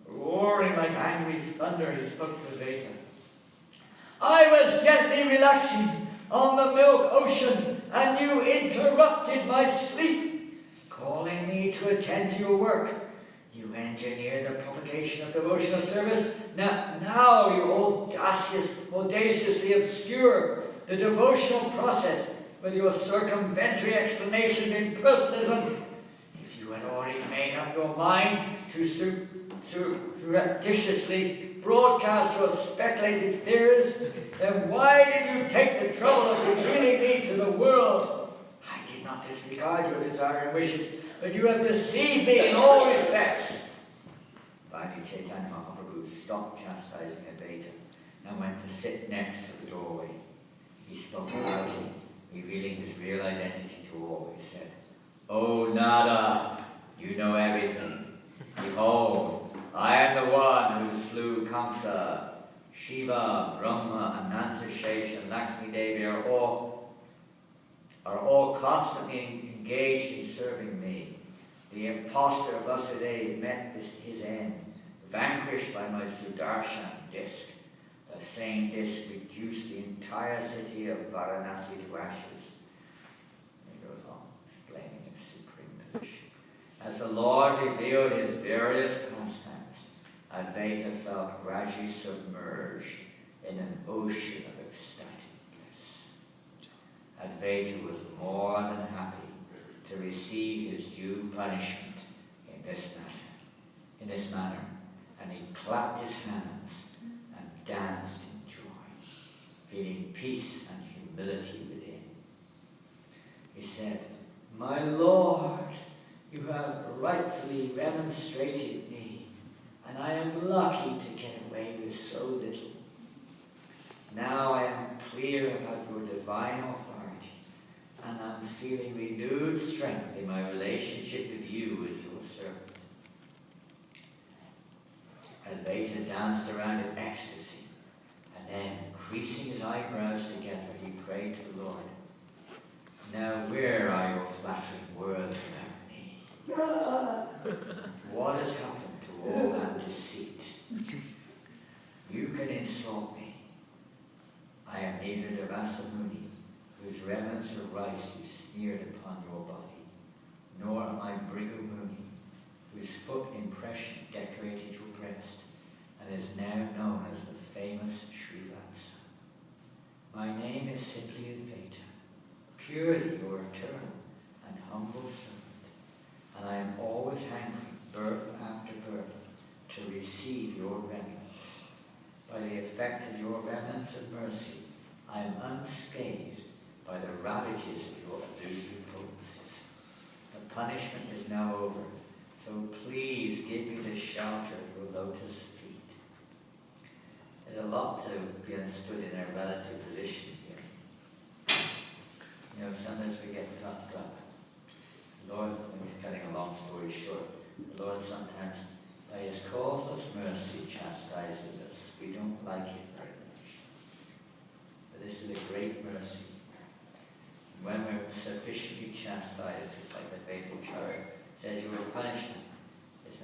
Roaring like angry thunder, he spoke to Advaita. "I was gently relaxing on the milk ocean, and you interrupted my sleep, calling me to attend to your work. You engineered the propagation of devotional service. Now you audaciously obscure the devotional process with your circumventory explanation of impersonalism. If you had already made up your mind to surreptitiously broadcast your speculative theories, then why did you take the trouble of revealing me to the world? I did not disregard your desire and wishes, but you have deceived me in all respects." Finally, Chaitanya Mahaprabhu stopped chastising Advaita and went to sit next to the doorway. He spoke loudly, revealing his real identity to all. He said, "O Nada, you know everything. Behold, I am the one who slew Kamsa. Shiva, Brahma, Anantashesha, and Lakshmi Devi are all constantly engaged in serving me. The impostor Vasudeva met his end, vanquished by my Sudarshan disc. The same disc reduced the entire city of Varanasi to ashes." He goes on explaining his supreme position. As the Lord revealed his various pastimes, Advaita felt gradually submerged in an ocean of ecstatic bliss. Advaita was more than happy to receive his due punishment in this manner, and he clapped his hands and danced in joy, feeling peace and humility within. He said, "My Lord, you have rightfully remonstrated me, and I am lucky to get away with so little. Now I am clear about your divine authority, and I'm feeling renewed strength in my relationship with you as your servant." Advaita danced around in ecstasy, and then, creasing his eyebrows together, he prayed to the Lord, "Now where are your flattering words about me? kernels of rice you smeared upon your body, nor am I Brigham Mooney, whose foot impression decorated your breast, and is now known as the famous Srivatsa. My name is simply Advaita, purely your eternal and humble servant, and I am always hankering, birth after birth, to receive your remnants. By the effect of your remnants of mercy, I am unscathed by the ravages of your illusory potencies. The punishment is now over, so please give me the shelter of your lotus feet. There's a lot to be understood in our relative position here. You know, sometimes we get puffed up. The Lord, I'm cutting a long story short, the Lord sometimes, by His causeless mercy, chastises us. We don't like it very much. But this is a great mercy. When we're sufficiently chastised, it's like the fatal chariot says, your punishment is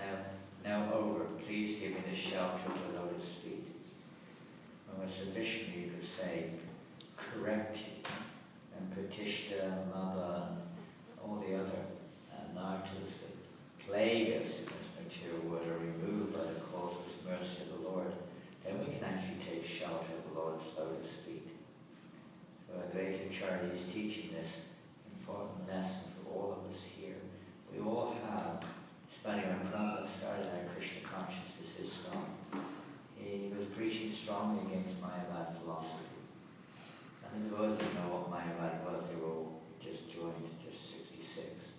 now over. Please give me the shelter of the lotus feet. When we're sufficiently, you could say, corrected, and Pratishta and Lava and all the other nartas that plague us in this material world are removed by the causeless mercy of the Lord, then we can actually take shelter of the Lord's lotus feet. So Advaita Charya is teaching this important lesson for all of us here. We all have, especially when Prabhupada started our Krishna consciousness ISKCON, he was preaching strongly against Mayavad philosophy. And the boys didn't know what Mayavad was, they were all just joined, just 66.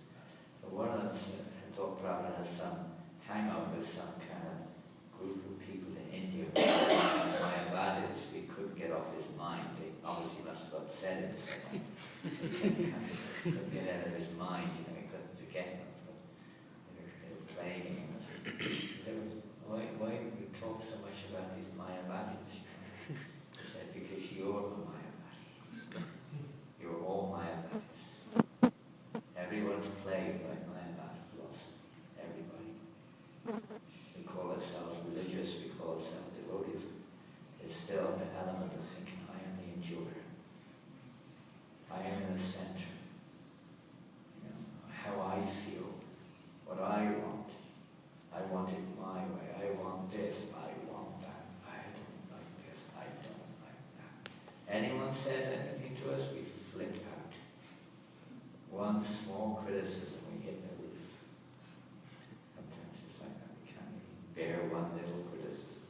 But one of them thought Prabhupada had some hang-up with some kind of group of people in India. Mayavadis, we couldn't get off his mind. They obviously must have upset him somehow. He couldn't get out of his mind, you know, he couldn't forget them. They were plaguing him. Why do we talk so much about these Mayavadis? He said, because you're a Mayavadi. You're all Mayavadis. Everyone's plagued by Mayavad philosophy. Everybody. We call ourselves religious, we call ourselves devotees. There's still an element of thinking, I am the enjoyer. I am in the center. You know, how I feel, what I want. I want it my way. I want this. I want that. I don't like this. I don't like that. Anyone says anything to us, we flip out. One small criticism, we hit the roof. Sometimes it's like that. We can't even bear one little criticism.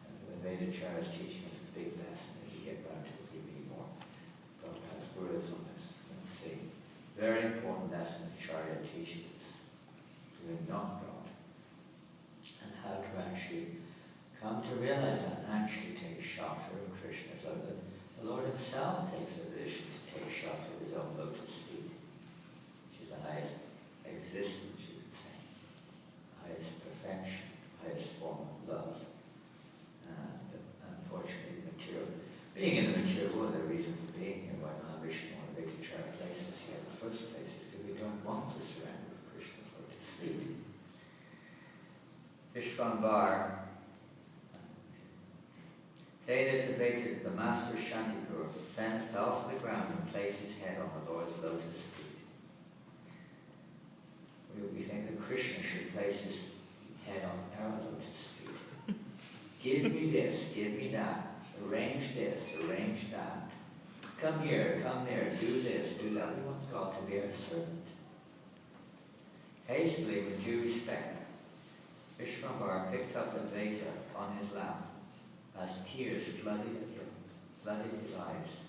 And the Veda Charya is teaching us a big lesson. If we get round to it, we need more. Prabhupada's words on this. Let's see. Very important lesson that Charya teaches us. We are not God. And how to actually come to realize that and actually take shelter of Krishna's lotus. The Lord Himself takes the position to take shelter of His own lotus feet, which is the highest existence, you could say, highest perfection, highest form of love. But unfortunately, being in the material world, the reason for being here, why not Vishnu or Advaita Charya places here in the first place, is because we don't want to surrender with Krishna's lotus feet. Vishvambar, saying this, Advaita, the master of Shantipur, then fell to the ground and placed his head on the Lord's lotus feet. We think that Krishna should place his head on our lotus feet. Give me this, give me that, arrange this, arrange that. Come here, come there, do this, do that. We want God to be our servant. Hastily, with due respect, Vishvambar picked up Advaita on his lap as tears flooded his eyes,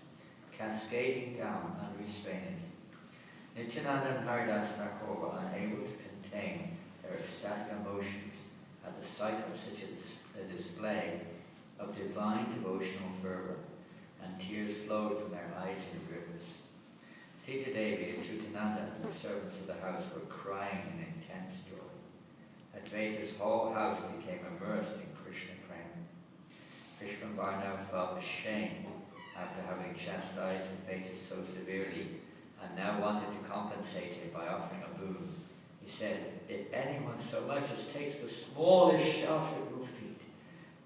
cascading down unrestrained. Nityananda and Haridas Thakur were unable to contain their ecstatic emotions at the sight of such a display of divine devotional fervor, and tears flowed from their eyes in rivers. Sita Devi and Chutananda and the servants of the house were crying in intense joy. Advaita's whole house became immersed in Krishna prema. Vishvambar now felt ashamed after having chastised Advaita so severely, and now wanted to compensate him by offering a boon. He said, if anyone so much as takes the smallest shelter of your feet,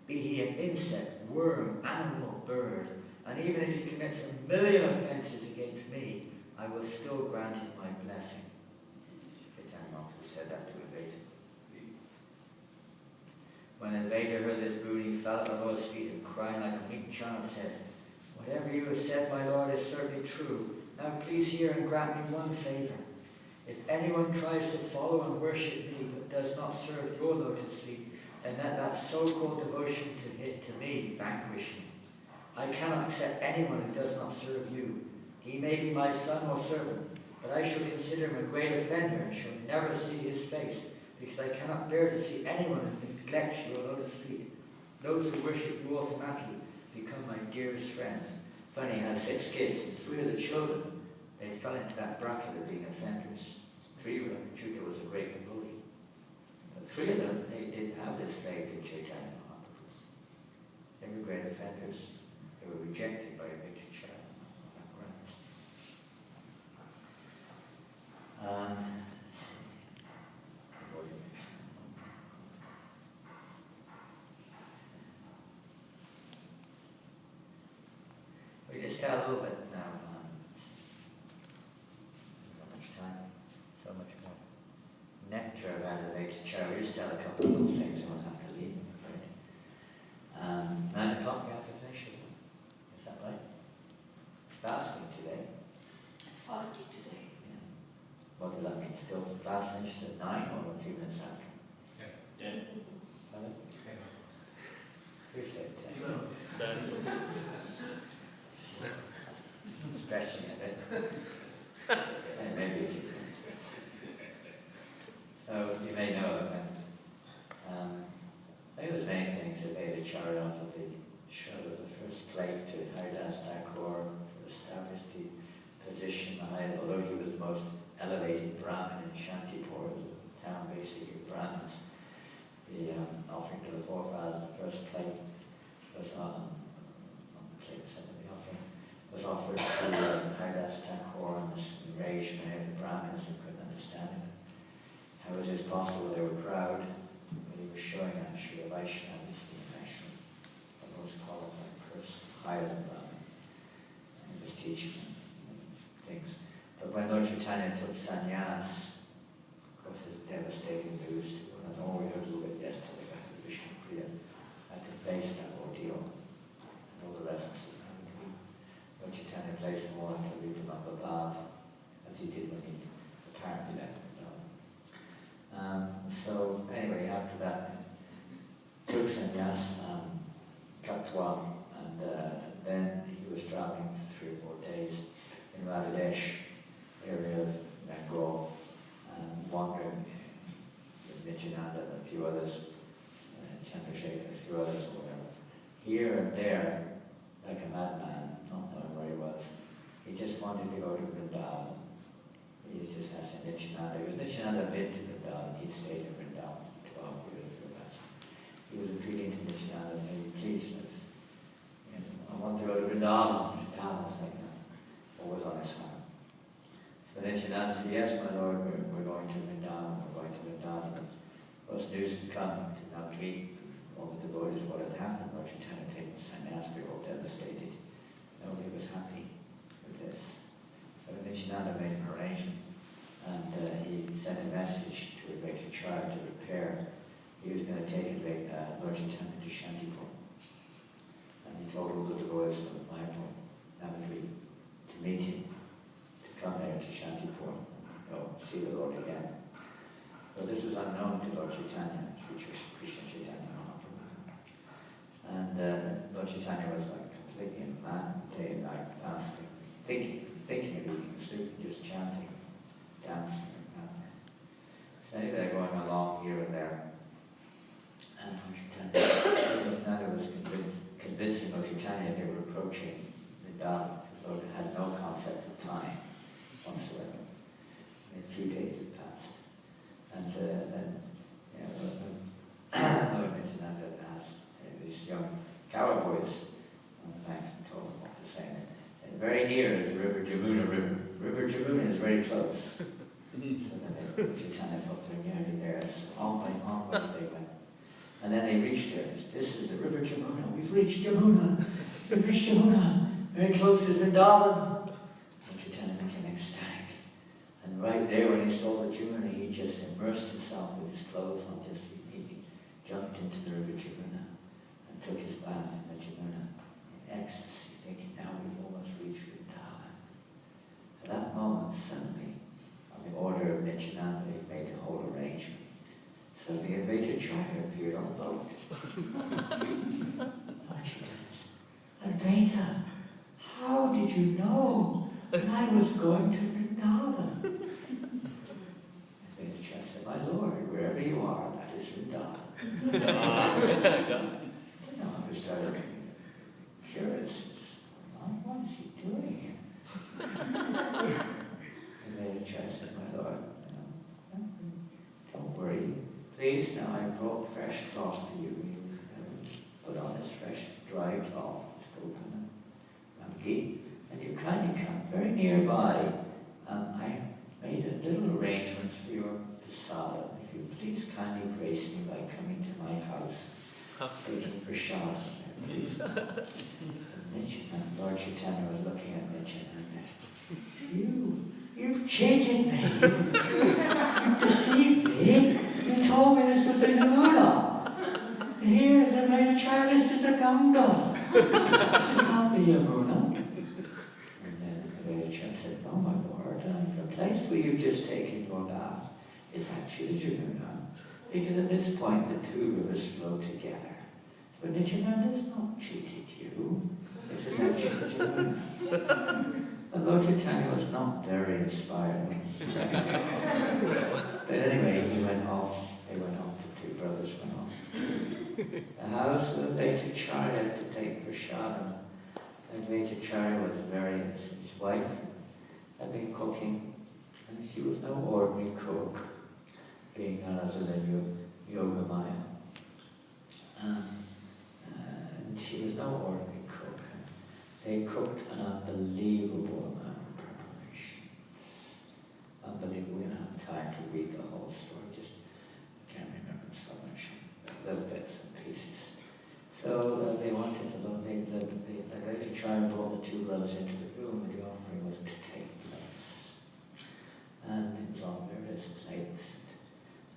be he an insect, worm, animal, bird, And even if he commits 1,000,000 offences against me, I will still grant him my blessing. Chaitanya Mahaprabhu said that to Advaita. When Advaita heard this, Bruni fell at the Lord's feet and crying like a weak child said, "Whatever you have said, my Lord, is certainly true. Now please hear and grant me one favour. If anyone tries to follow and worship me but does not serve your lotus feet, then let that so-called devotion to me vanquish him. I cannot accept anyone who does not serve you. He may be my son or servant, but I shall consider him a great offender and shall never see his face, because I cannot bear to see anyone who neglects your lotus feet. Those who worship you automatically become my dearest friends." Funny, he had 6 kids, and 3 of the children, they fell into that bracket of being offenders. 3 of them, Chuta was a great devotee. But 3 of them, they didn't have this faith in Chaitanya Mahaprabhu. They were great offenders. They were rejected by Advaita Acharya on that grounds. We just tell a little bit now. Not much time, so much more nectar about Advaita Acharya. We just tell a couple of little things and we'll have to leave, I'm afraid. 9 o'clock we have to finish it. Is that right? It's fasting today. It's fasting today. Yeah. What does that mean? Still class finished at 9 or a few minutes after? 10. Pardon? Who said 10? Stretching a bit. And maybe a few minutes. So you may know that I think there's many things that Advaita Acharya offered the showed of the first plate to Haridas Thakur to establish the position, although he was the most elevated Brahmin in Shantipur, the town basically of Brahmins. The offering to the forefathers, the first plate was on the plate of the offering was offered to Haridas Thakur, and this enraged many of the Brahmins who couldn't understand it. How was this possible? They were proud, but he was showing actually a Vaishnava is actually the most qualified person, higher than Brahmin. And he was teaching them things. But when Lord Chaitanya took sannyas, of course, his devastating news to one, and all we heard a little bit yesterday about Vishnu Priya had to face that ordeal and all the lessons of having to be. Lord Chaitanya placed them all into Vipalampa Bhav, as he did when he apparently left Vrindavan. So anyway, after that, took sannyas, Katwa, and then he was traveling for 3 or 4 days in Radhadesh area of Bengal, wandering with Nityananda and a few others, Chandrasekhar and a few others or whatever. Here and there, like a madman, not knowing where he was. He just wanted to go to Vrindavan. He was just asking Nityananda. Nityananda had been to Vrindavan. He stayed in Vrindavan 12 years thereabouts. He was appealing to Nityananda, maybe please, I want to go to Vrindavan. Vrindavan was like, what was on his heart. So Nityananda said, yes, my Lord, we're going to Vrindavan. We're going to Vrindavan. First news had come to now meet all the devotees what had happened. Lord Chaitanya taking sannyas, they were all devastated. Nobody was happy with this. So Nityananda made an arrangement, and he sent a message to Advaita Acharya to prepare. He was going to take Lord Chaitanya to Shantipur. And he told all the devotees of Mayapur, Navadvip, to meet him, to come there to Shantipur, and go see the Lord again. So this was unknown to Lord Chaitanya, Krishna Chaitanya Mahaprabhu. And Lord Chaitanya was like completely in man, day and night, fasting, thinking of eating, sleeping, just chanting, dancing. So anyway, they're going along here and there. And Lord Chaitanya was convincing Lord Chaitanya they were approaching Vrindavan, because Lord had no concept of time whatsoever. A few days had passed. And Lord Nityananda asked these young cowboys on the banks and told them what to say. And very near is the river Jamuna River. River Jamuna is very close. So then Chaitanya thought they're nearly there. So onwards they went. And then they reached there. This is the river Jamuna. We've reached Jamuna. We've reached Jamuna. very close to Vrindavan. And Chaitanya became ecstatic. And right there when he saw the Jamuna, he just immersed himself with his clothes on, he jumped into the river Jamuna and took his bath in the Jamuna in ecstasy, thinking, now we've almost reached Vrindavan. At that moment, suddenly, on the order of Nityananda, he made the whole arrangement. Suddenly, Advaitacharya appeared on the boat. Lord Chaitanya said, Advaita, how did you know that I was going to Vrindavan? Advaitacharya said, my Lord, wherever you are, that is Vrindavan. Nityananda started curious. What is he doing here? Advaitacharya said, my Lord, don't worry. Please, now I brought fresh cloth for you. You put on this fresh dry cloth, and you kindly come very nearby. I made a little arrangements for your prasadam. If you please kindly grace me by coming to my house, taking prasadam there, please. And Lord Chaitanya was looking at Nityananda. You've cheated me. You've deceived me. You told me this was the Yamuna. Here, the Advaitacharya, this is the Ganga. This is not the Yamuna. And then Advaitacharya said, no, my Lord, the place where you've just taken your bath is actually the Yamuna. Because at this point, the two rivers flow together. So Nityananda has not cheated you. This is actually the Yamuna. But Lord Chaitanya was not very inspired. But anyway, they went off, the two brothers went off to the house of Advaitacharya to take prasadam. Advaitacharya was his wife had been cooking, and she was no ordinary cook, being Nazarene Yogamaya. And she was no ordinary cook. They cooked an unbelievable amount of preparation. Unbelievable. We don't have time to read the whole story, just can't remember so much, little bits and pieces. So they wanted to know, they ready to try and brought the two brothers into the room where the offering was to take place. And it was on various plates.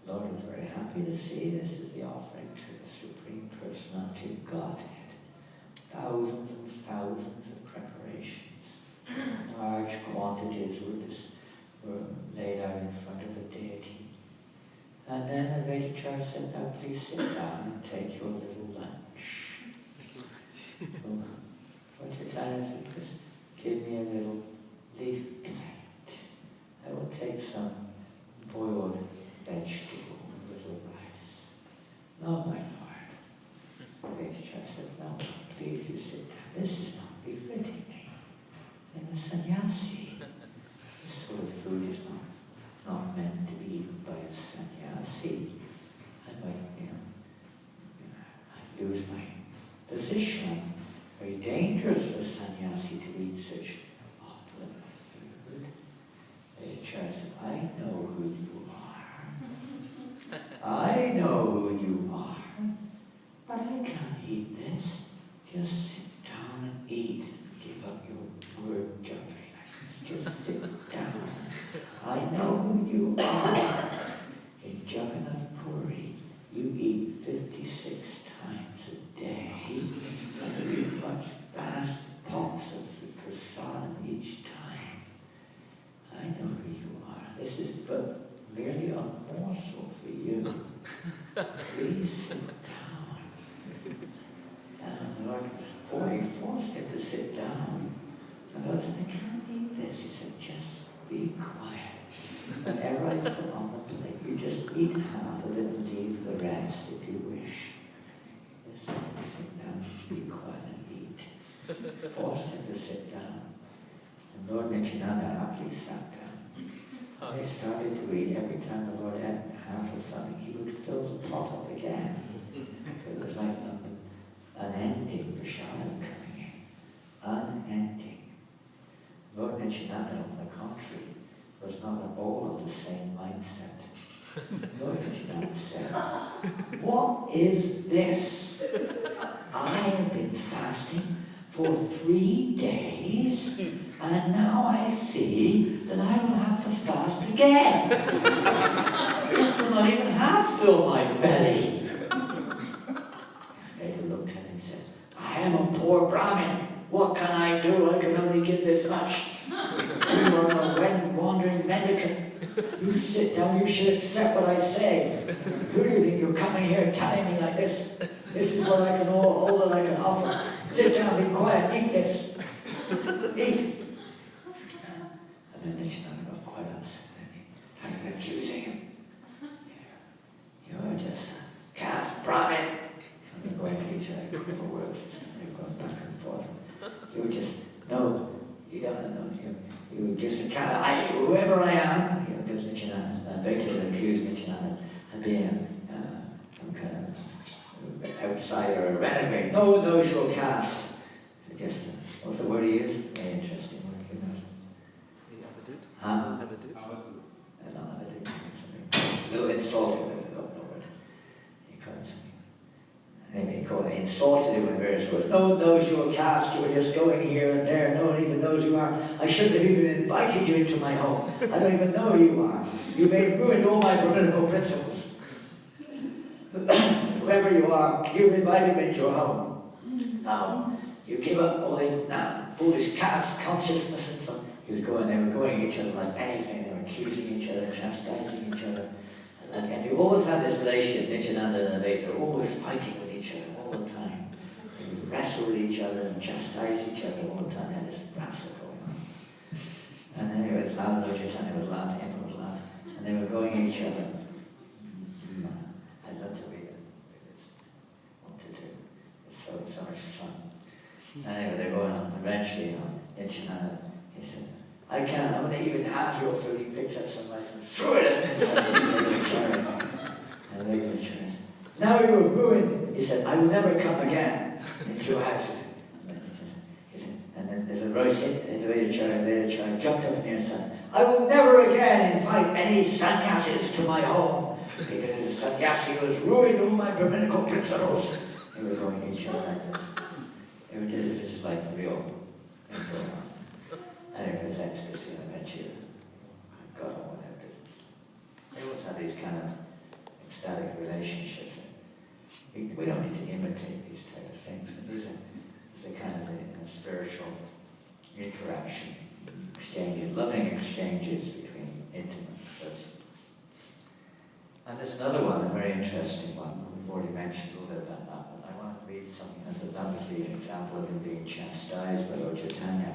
The Lord was very happy to see this is the offering to the Supreme Personality of Godhead. Thousands and thousands of preparations. Large quantities were laid out in front of the deity. And then Advaitacharya said, now please sit down and take your little lunch. Lord Chaitanya said, just give me a little leaf plate. I will take some boiled vegetable with a little rice. No, my Lord. Advaitacharya said, no, please you sit down. This is not befitting me. I'm a sannyasi. This sort of food is not meant to be eaten by a sannyasi. I might, I'd lose my position. Very dangerous for a sannyasi to eat such opulent food. Advaitacharya said, I know who you are. I know who you are. But I can't eat this. Just sit down and eat. Give up your word jumping like this. Just sit down. I know who you are. In Jagannath Puri, you eat 56 times a day. And you eat much vast pots of prasadam each time. I know who you are. This is but merely a morsel for you. Please sit down. And the Lord forced him to sit down. And the Lord said, I can't eat this. He said, just be quiet. Whatever I put on the plate, you just eat half of it and leave the rest if you wish. Just sit down, be quiet and eat. Forced him to sit down. And Lord Nityananda happily sat down. They started to eat. Every time the Lord had half of something, he would fill the pot up again. It was like unending prasadam coming in. Unending. Lord Nityananda, on the contrary, was not at all of the same mindset. Lord Nityananda said, what is this? I have been fasting for 3 days, and now I see that I will have to fast again. This will not even half fill my belly. Vader looked at him and said, I am a poor Brahmin. What can I do? I can only give this much. You are a wandering mendicant. You sit down, you should accept what I say. Who do you think you're coming here telling me like this? This is what I can all that I can offer. Sit down, be quiet, eat this. Eat. And then Nityananda got quite upset and he started accusing him. You're just a caste Brahmin. And they're going at each other, couple words, they're going back and forth. You just, no, you don't know, you just a caste, whoever I am, because Nityananda, Vaita accused Nityananda of being some kind of outsider, a renegade. No one knows your caste. Just, what's the word he used? Very interesting word, you know. Avadut. A little insulting, I forgot the word. He called it something. Anyway, he insulted him with various words. No one knows your caste, you were just going here and there, no one even knows who you are. I shouldn't have even invited you into my home. I don't even know who you are. You may ruin all my political principles. Whoever you are, you've invited me into your home. Now, you give up all these foolish caste consciousness and so. They were going at each other like anything. They were accusing each other, chastising each other. And you always had this relationship, Nityananda and Advaita, always fighting with each other all the time. They would wrestle with each other and chastise each other all the time. They had this wrestle going on. And anyway, it was loud, Chaitanya was laughing, everyone was laughing. And they were going at each other. I'd love to read it. It's what to do. It's so much fun. Anyway, they're going on. Eventually, Nityananda, he said, I can't, I'm going to even half your food. He picks up some rice and threw it at him. And Vaita said, now you have ruined. He said, I will never come again in 2 hours. And then there's a rice hit the Vaita jumped up in the air and started, I will never again invite any sannyasis to my home, because the sannyasi has ruined all my Brahminical principles. They were going at each other like this. It was just like real thing going on. Anyway, it was ecstasy, I bet you. God, I want that business. They always have these kind of ecstatic relationships. We don't need to imitate these type of things, but these are kind of the spiritual interaction, exchanges, loving exchanges between intimate associates. And there's another one, a very interesting one. We've already mentioned a little bit about that, but I want to read something. That was the example of him being chastised by Lord Chaitanya.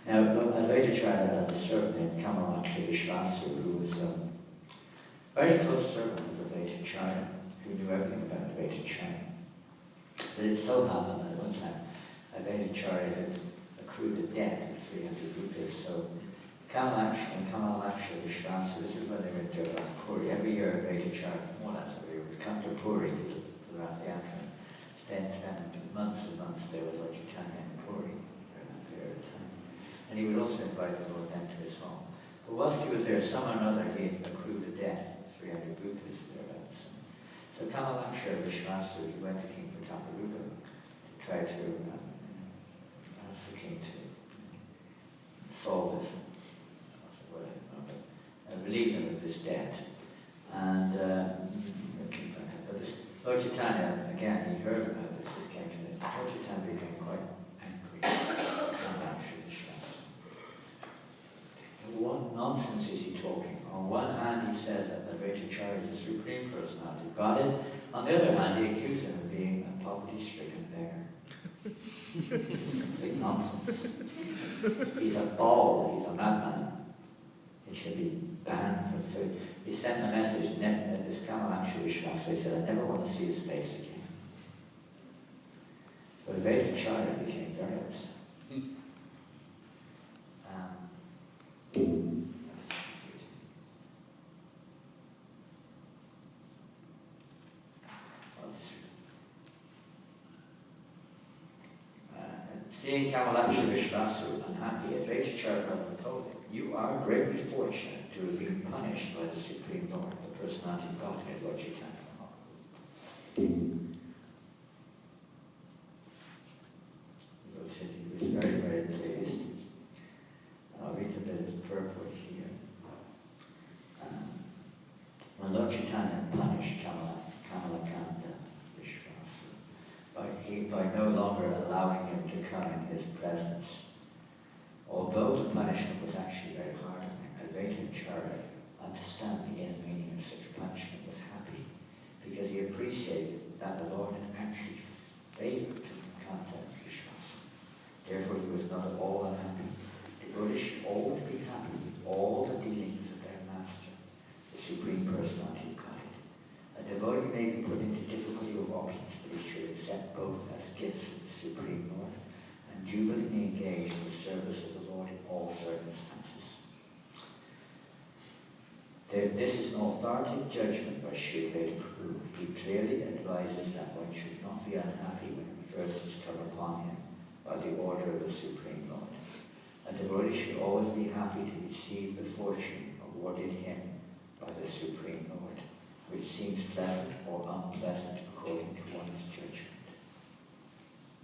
Now, Advaitacharya had a servant named Kamalaksha Vishvasu, who was a very close servant of Advaitacharya, who knew everything about Advaitacharya. But it so happened that one time, Advaitacharya had accrued a debt of 300 rupees, so Kamalaksha Vishvasu, this is when they were in Jagannath Puri. Every year, Advaitacharya, more or less every year, would come to Puri for the Rath Yatra, spend months and months there with Lord Chaitanya in Puri during that period of time. And he would also invite the Lord then to his home. But whilst he was there, somehow or another, he had accrued a debt of 300 rupees thereabouts. So Kamalaksha Vishvasu, he went to King Prataparupa to try to ask the king to solve this, relieve him of this debt. And Lord Chaitanya, again, he heard about this, he came to him. Lord Chaitanya became quite angry. Kamalaksha Vishvasu. What nonsense is he talking? On one hand, he says that Advaitacharya is the Supreme Personality of Godhead. On the other hand, he accuses him of being a poverty-stricken beggar. It's complete nonsense. He's a ball, he's a madman. He should be banned from. So he sent a message to this Kamalaksha Vishvasu. He said, I never want to see his face again. So Advaitacharya became very upset. Seeing Kamalaksha Vishvasu unhappy, Advaitacharya told him, you are greatly fortunate to have been punished by the Supreme Lord, the Personality of Godhead, Lord Chaitanya. He wrote to Lord Chaitanya punished Kamalakanta Vishwasa by no longer allowing him to come in his presence. Although the punishment was actually very hard on him, Advaita Acharya, understanding the inner meaning of such punishment, was happy because he appreciated that the Lord had actually favored Kanta Vishwasa. Therefore, he was not at all unhappy. Devotees should always be happy with all the dealings of their master, the Supreme Personality of Godhead. A devotee may be put into difficulty or opulence, but he should accept both as gifts of the Supreme Lord and jubilantly engage in the service of the Lord in all circumstances. This is an authoritative judgment by Sri Veda Prabhu. He clearly advises that one should not be unhappy when reverses come upon him by the order of the Supreme Lord. A devotee should always be happy to receive the fortune awarded him by the Supreme Lord, which seems pleasant or unpleasant according to one's judgment.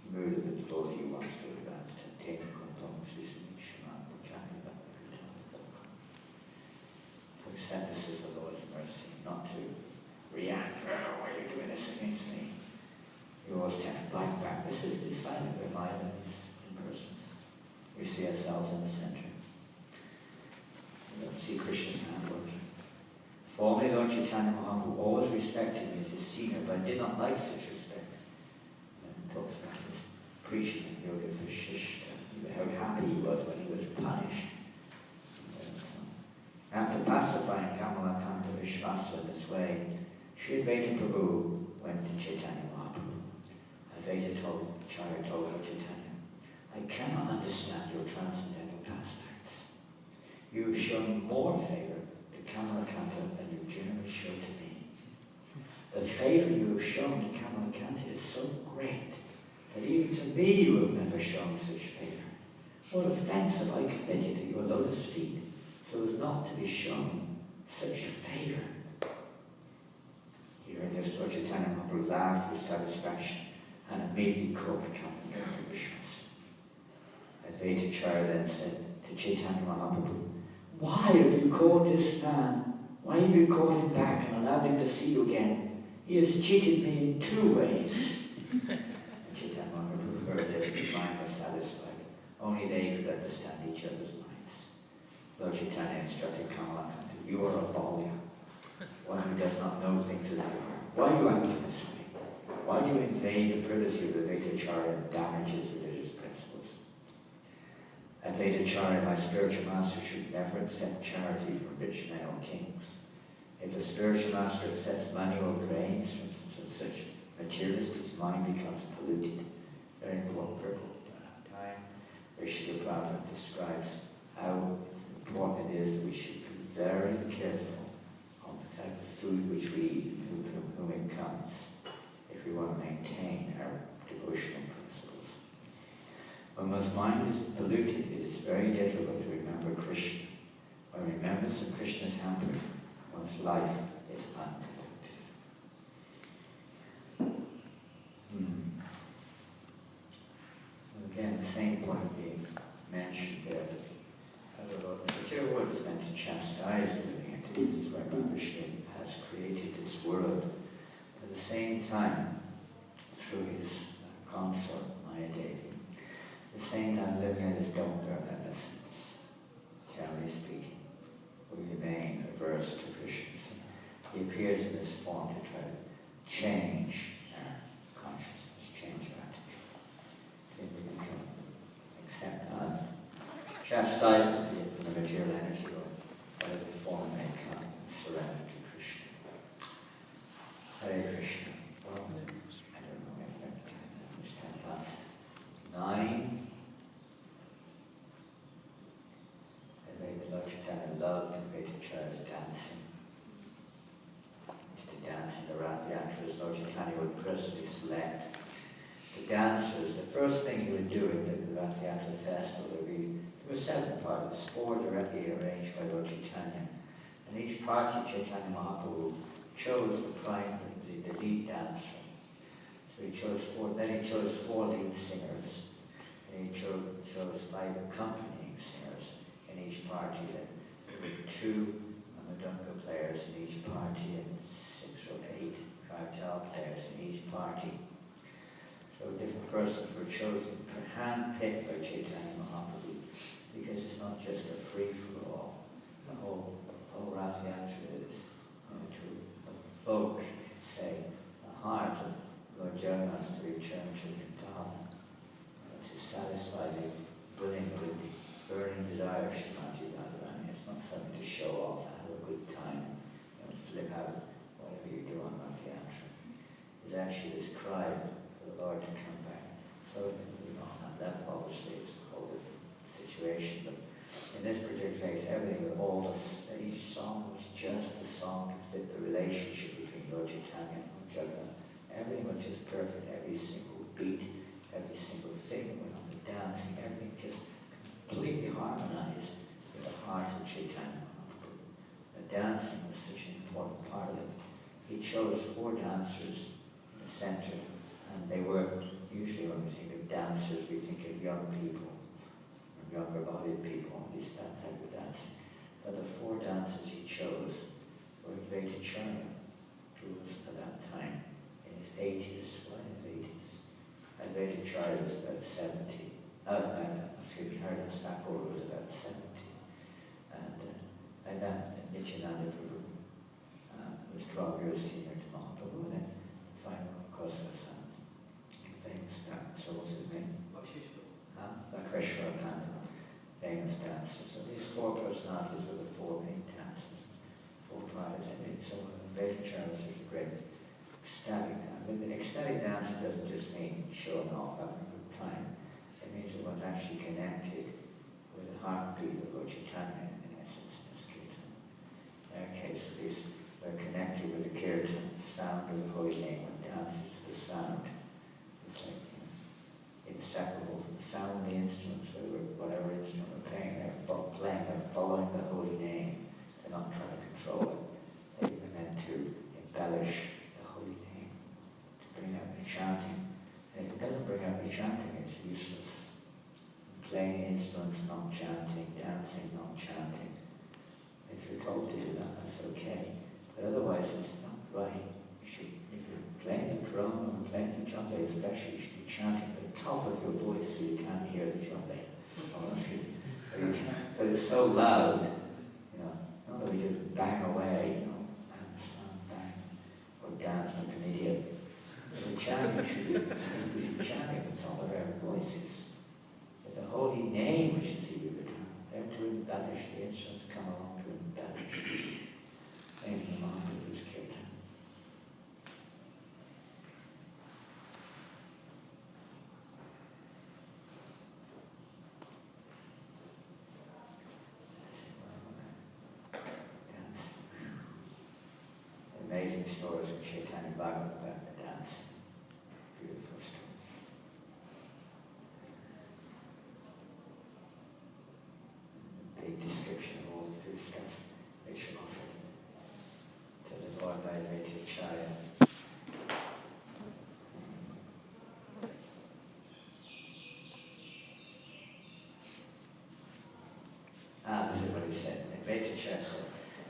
The mood of the devotee wants to advance to attain to accept this as the Lord's mercy, not to react, oh, why are you doing this against me? You always tend to bite back. This is the sign of our mind and its impersonance. We see ourselves in the center. We don't see Krishna's hand working. Formerly, Lord Chaitanya Mahaprabhu always respected me as his senior, but I did not like such respect. And he talks about his preaching in Yoga Vashishta, how happy he was when he was punished. After pacifying Kamalakanta Vishwasa in this way, Sri Advaita Prabhu went to Chaitanya Mahaprabhu. Advaita Acharya told Lord Chaitanya, I cannot understand your transcendental pastimes. You have shown more favor to Kamalakanta than you generally show to me. The favor you have shown to Kamalakanta is so great that even to me you have never shown such favor. What offense have I committed at your lotus feet so as not to be shown such favor? Hearing this, Lord Chaitanya Mahaprabhu laughed with satisfaction and immediately called Kamalakanta Vishwasa. Advaita Acharya then said to Chaitanya Mahaprabhu, why have you called this man? Why have you called him back and allowed him to see you again? He has cheated me in 2 ways. Chaitanya Mahaprabhu heard this, his mind was satisfied. Only they could understand each other's minds. Lord Chaitanya instructed Kamalakanta, you are a Balya, one who does not know things as they are. Why do you act in this way? Why do you invade the privacy of Advaita Acharya and damage his religious principles? Advaita Acharya, my spiritual master, should never accept charity from rich men or kings. If a spiritual master accepts money or grains from such materialists, his mind becomes polluted. Very important purport. Time where Srila Prabhupada describes how important it is that we should be very careful on the type of food which we eat and from whom it comes, if we want to maintain our devotional principles. When one's mind is polluted, it is very difficult to remember Krishna. When remembrance of Krishna is hampered, one's life is unproductive. Again, the same point being mentioned there. Whichever word is meant to chastise the living entities is why Krishna has created this world. At the same time, through his consort, Maya Devi, at the same time, living entities don't learn their lessons. Generally speaking, we remain averse to Krishna. So he appears in this form to try to change our consciousness, change our attitude. Then we become accept chastisement from the material energy or whatever form may come, and surrender to Krishna. Hare Krishna. Well, I don't know, maybe it's 9. The Lord Chaitanya loved Advaita Acharya's dancing. He used to dance in the Rath Yatras. Lord Chaitanya would personally select the dancers. The first thing he would do in the Rath Yatra festival would be, there were 7 parties, 4 directly arranged by Lord Chaitanya. And each party, Chaitanya Mahaprabhu chose the lead dancer. So he chose 4, then he chose 4 lead singers. And he chose 5 accompanying singers in each party. There were 2 on mridanga players in each party and 6 or 8 kartal players in each party. So different persons were chosen, hand-picked by Chaitanya Mahaprabhu, because it's not just a free-for-all. The whole Rath Yatra is to evoke, you could say, the heart of Lord Jagannath to return to Vrindavan, to satisfy the burning desire of Srimati Radharani. It's not something to show off, have a good time, flip out whatever you do on Rath Yatra. It's actually this cry for the Lord to come back. So, on that level, obviously, it's a whole different situation, but in this particular case, everything with all this, each song was just the song to fit the relationship between Lord Chaitanya and Lord Jagannath. Everything was just perfect, every single beat, every single thing went on the dancing, everything just completely harmonized with the heart of Chaitanya Mahaprabhu. The dancing was such an important part of it. He chose 4 dancers in the center, and they were, usually when we think of dancers, we think of young people, younger-bodied people, at least that type of dancing. But the 4 dancers he chose were Veitacharya, who was at that time in his 80s, Veitacharya was about 70. Haridasa Thakur was about 70. And then Nityananda Prabhu was 12 years senior to Mahaprabhu, and then the final Kosala famous dancer, so what's his name? Lakshmana Pandit, famous dancer. So these 4 personalities were the 4 main dancers, 4 tribes. So Veitacharya was such a great ecstatic dance. But the ecstatic dancing doesn't just mean showing off, having a good time. It means it was actually connected with the heartbeat of Lord Chaitanya, in essence, in this kirtan. Okay, so these were connected with the kirtan, the sound of the holy name, and dances to the sound. It's like, inseparable from the sound of the instruments, whatever instrument they're playing, they're following the holy name. They're not trying to control it. They're meant to embellish the holy name, to bring out the chanting. And if it doesn't bring out the chanting, it's useless. Playing instruments, not chanting, dancing, not chanting. If you're told to do that, that's okay. But otherwise, it's not right. If you're playing the drum or playing the djembe, especially, you should be chanting at the top of your voice so you can't hear the djembe. Honestly. So it's so loud, not that we just bang away, and slam, bang, or dance like an idiot. The chanting should be, we should be chanting at the top of our voices. With the holy name, which is the Yuvadhana, there to embellish, the instruments come along to embellish. Thank you, Mahaprabhu's kirtan. Amazing stories from Chaitanya Bhagavat about the dancing. Beautiful stories. A big description of all the food stuff which were offered to the Lord by Veitacharya. This is what he said. Veitacharya said,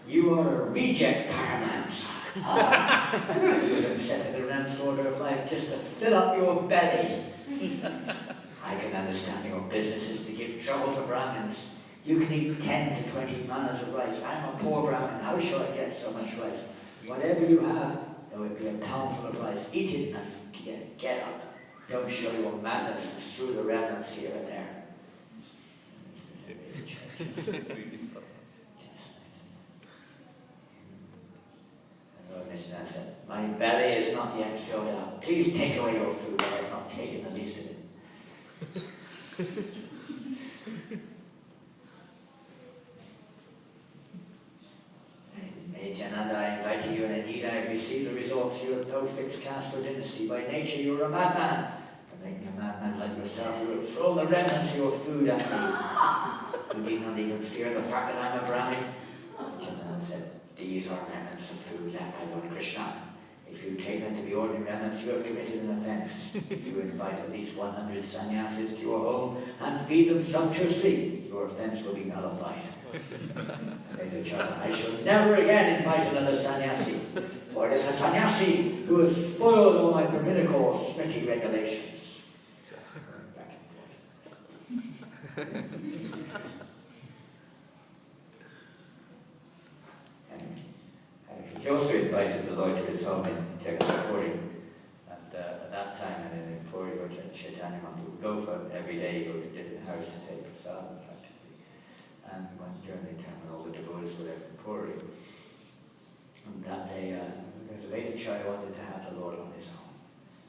"You are a reject Paramahansa. You have accepted the advanced order of life just to fill up your belly. I can understand your business is to give trouble to Brahmins. You can eat 10 to 20 manas of rice. I'm a poor Brahmin. How shall I get so much rice? Whatever you have, though it be a poundful of rice, eat it and get up. Don't show your madness and strew the remnants here and there." Mr. said, "My belly is not yet filled up. Please take away your food. I have not taken the least of it." Nityananda, I invited you, and indeed I have received the results. You have no fixed caste or dynasty. By nature you are a madman. To make me a madman like yourself, you have thrown the remnants of your food at me. You did not even fear the fact that I am a Brahmin. Nityananda said, "These are remnants of food left by Lord Krishna. If you take them to be ordinary remnants, you have committed an offense. If you invite at least 100 sannyasis to your home and feed them sumptuously, your offense will be nullified." They Advaitacharya. I shall never again invite another sannyasi, for it is a sannyasi who has spoiled all my Brahminical Smriti regulations. Back and forth. He also invited the Lord to his home in Jagannath-puri, and at that time, and in Puri, Lord Chaitanya Mahaprabhu would go for every day, go to different houses to take prasadam practically. And during the time when all the devotees were there from Puri, and that day, there's a Advaitacharya wanted to have the Lord on his own.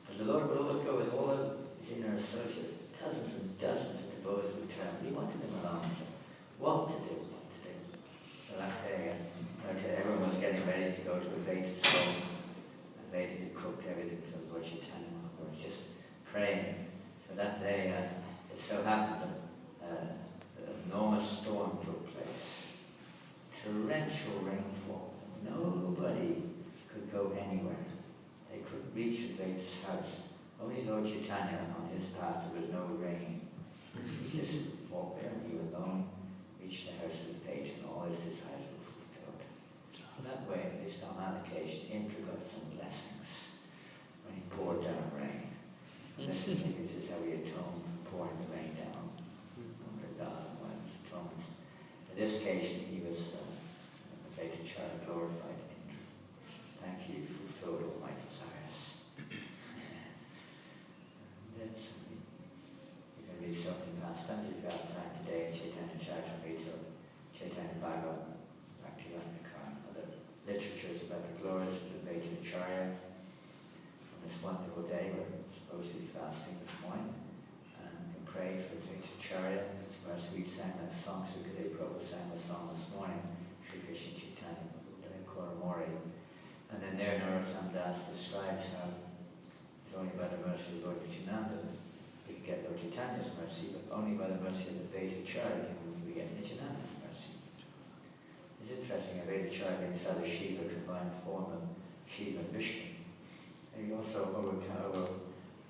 But the Lord would always go with all of his inner associates, dozens and dozens of devotees would travel. He wanted them alone, so what to do. So that day, everyone was getting ready to go to Advaita's home. Advaita had cooked everything, so Lord Chaitanya Mahaprabhu was just praying. So that day, it so happened that an enormous storm took place. Torrential rainfall. Nobody could go anywhere. They couldn't reach Advaita's house. Only Lord Chaitanya, on his path, there was no rain. He just walked there, and he alone reached the house of Advaita, and all his desires were fulfilled. That way, at least on that occasion, Indra got some blessings when he poured down rain. And this is how he atoned for pouring the rain down under God and one of his atonements. On this occasion, he was Advaitacharya glorified Indra. Thank you, you fulfilled all my desires. And then you can read something pastimes if you have time today in Chaitanya Charitamrita, Chaitanya Bhagavat, other literatures about the glories of Advaitacharya. On this wonderful day, we're supposed to be fasting this morning and pray for Advaitacharya. As we sang that song, Sukadeva Prabhu sang the song this morning, Shri Krishna Chaitanya Koramori. And then there, Narottam Das describes how it's only by the mercy of Lord Nityananda we can get Lord Chaitanya's mercy, but only by the mercy of Advaitacharya can we get Nityananda's mercy. It's interesting, Advaitacharya being Sadashiva, combined form of Shiva and Vishnu. And he also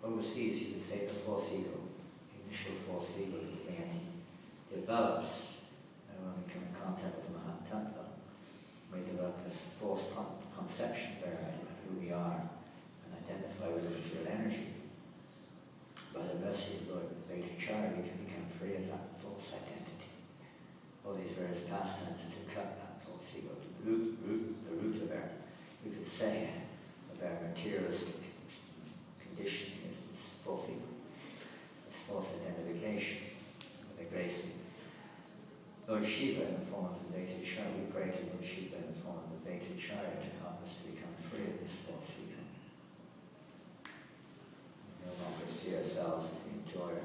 oversees, you could say, the false ego, the initial false ego that the deity develops when we come in contact with the Mahatattva. We develop this false conception of who we are and identify with the material energy. By the mercy of Lord Advaitacharya, we can become free of that false identity. All these various pastimes are to cut that false ego, the root of our, you could say, of our materialistic conditioning is this false ego, this false identification with the grace of Lord Shiva in the form of Advaitacharya. We pray to Lord Shiva in the form of Advaitacharya to help us to become free of this false ego. We no longer see ourselves as the enjoyer,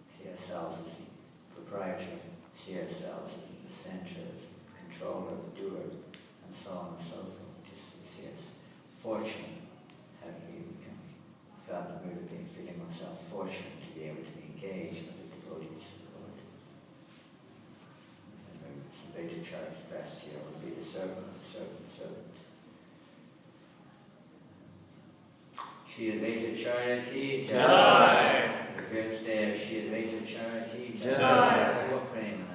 see ourselves as the proprietor, see ourselves as the center, as the controller, the doer, and so on and so forth. Just we see us fortunate, felt the mood of feeling oneself fortunate to be able to be engaged with the devotees of the Lord. Advaitacharya expressed here would be the servant of the servant's servant. Shri Advaitacharya ki jai. The great day of Shri Advaitacharya ki jai. What praying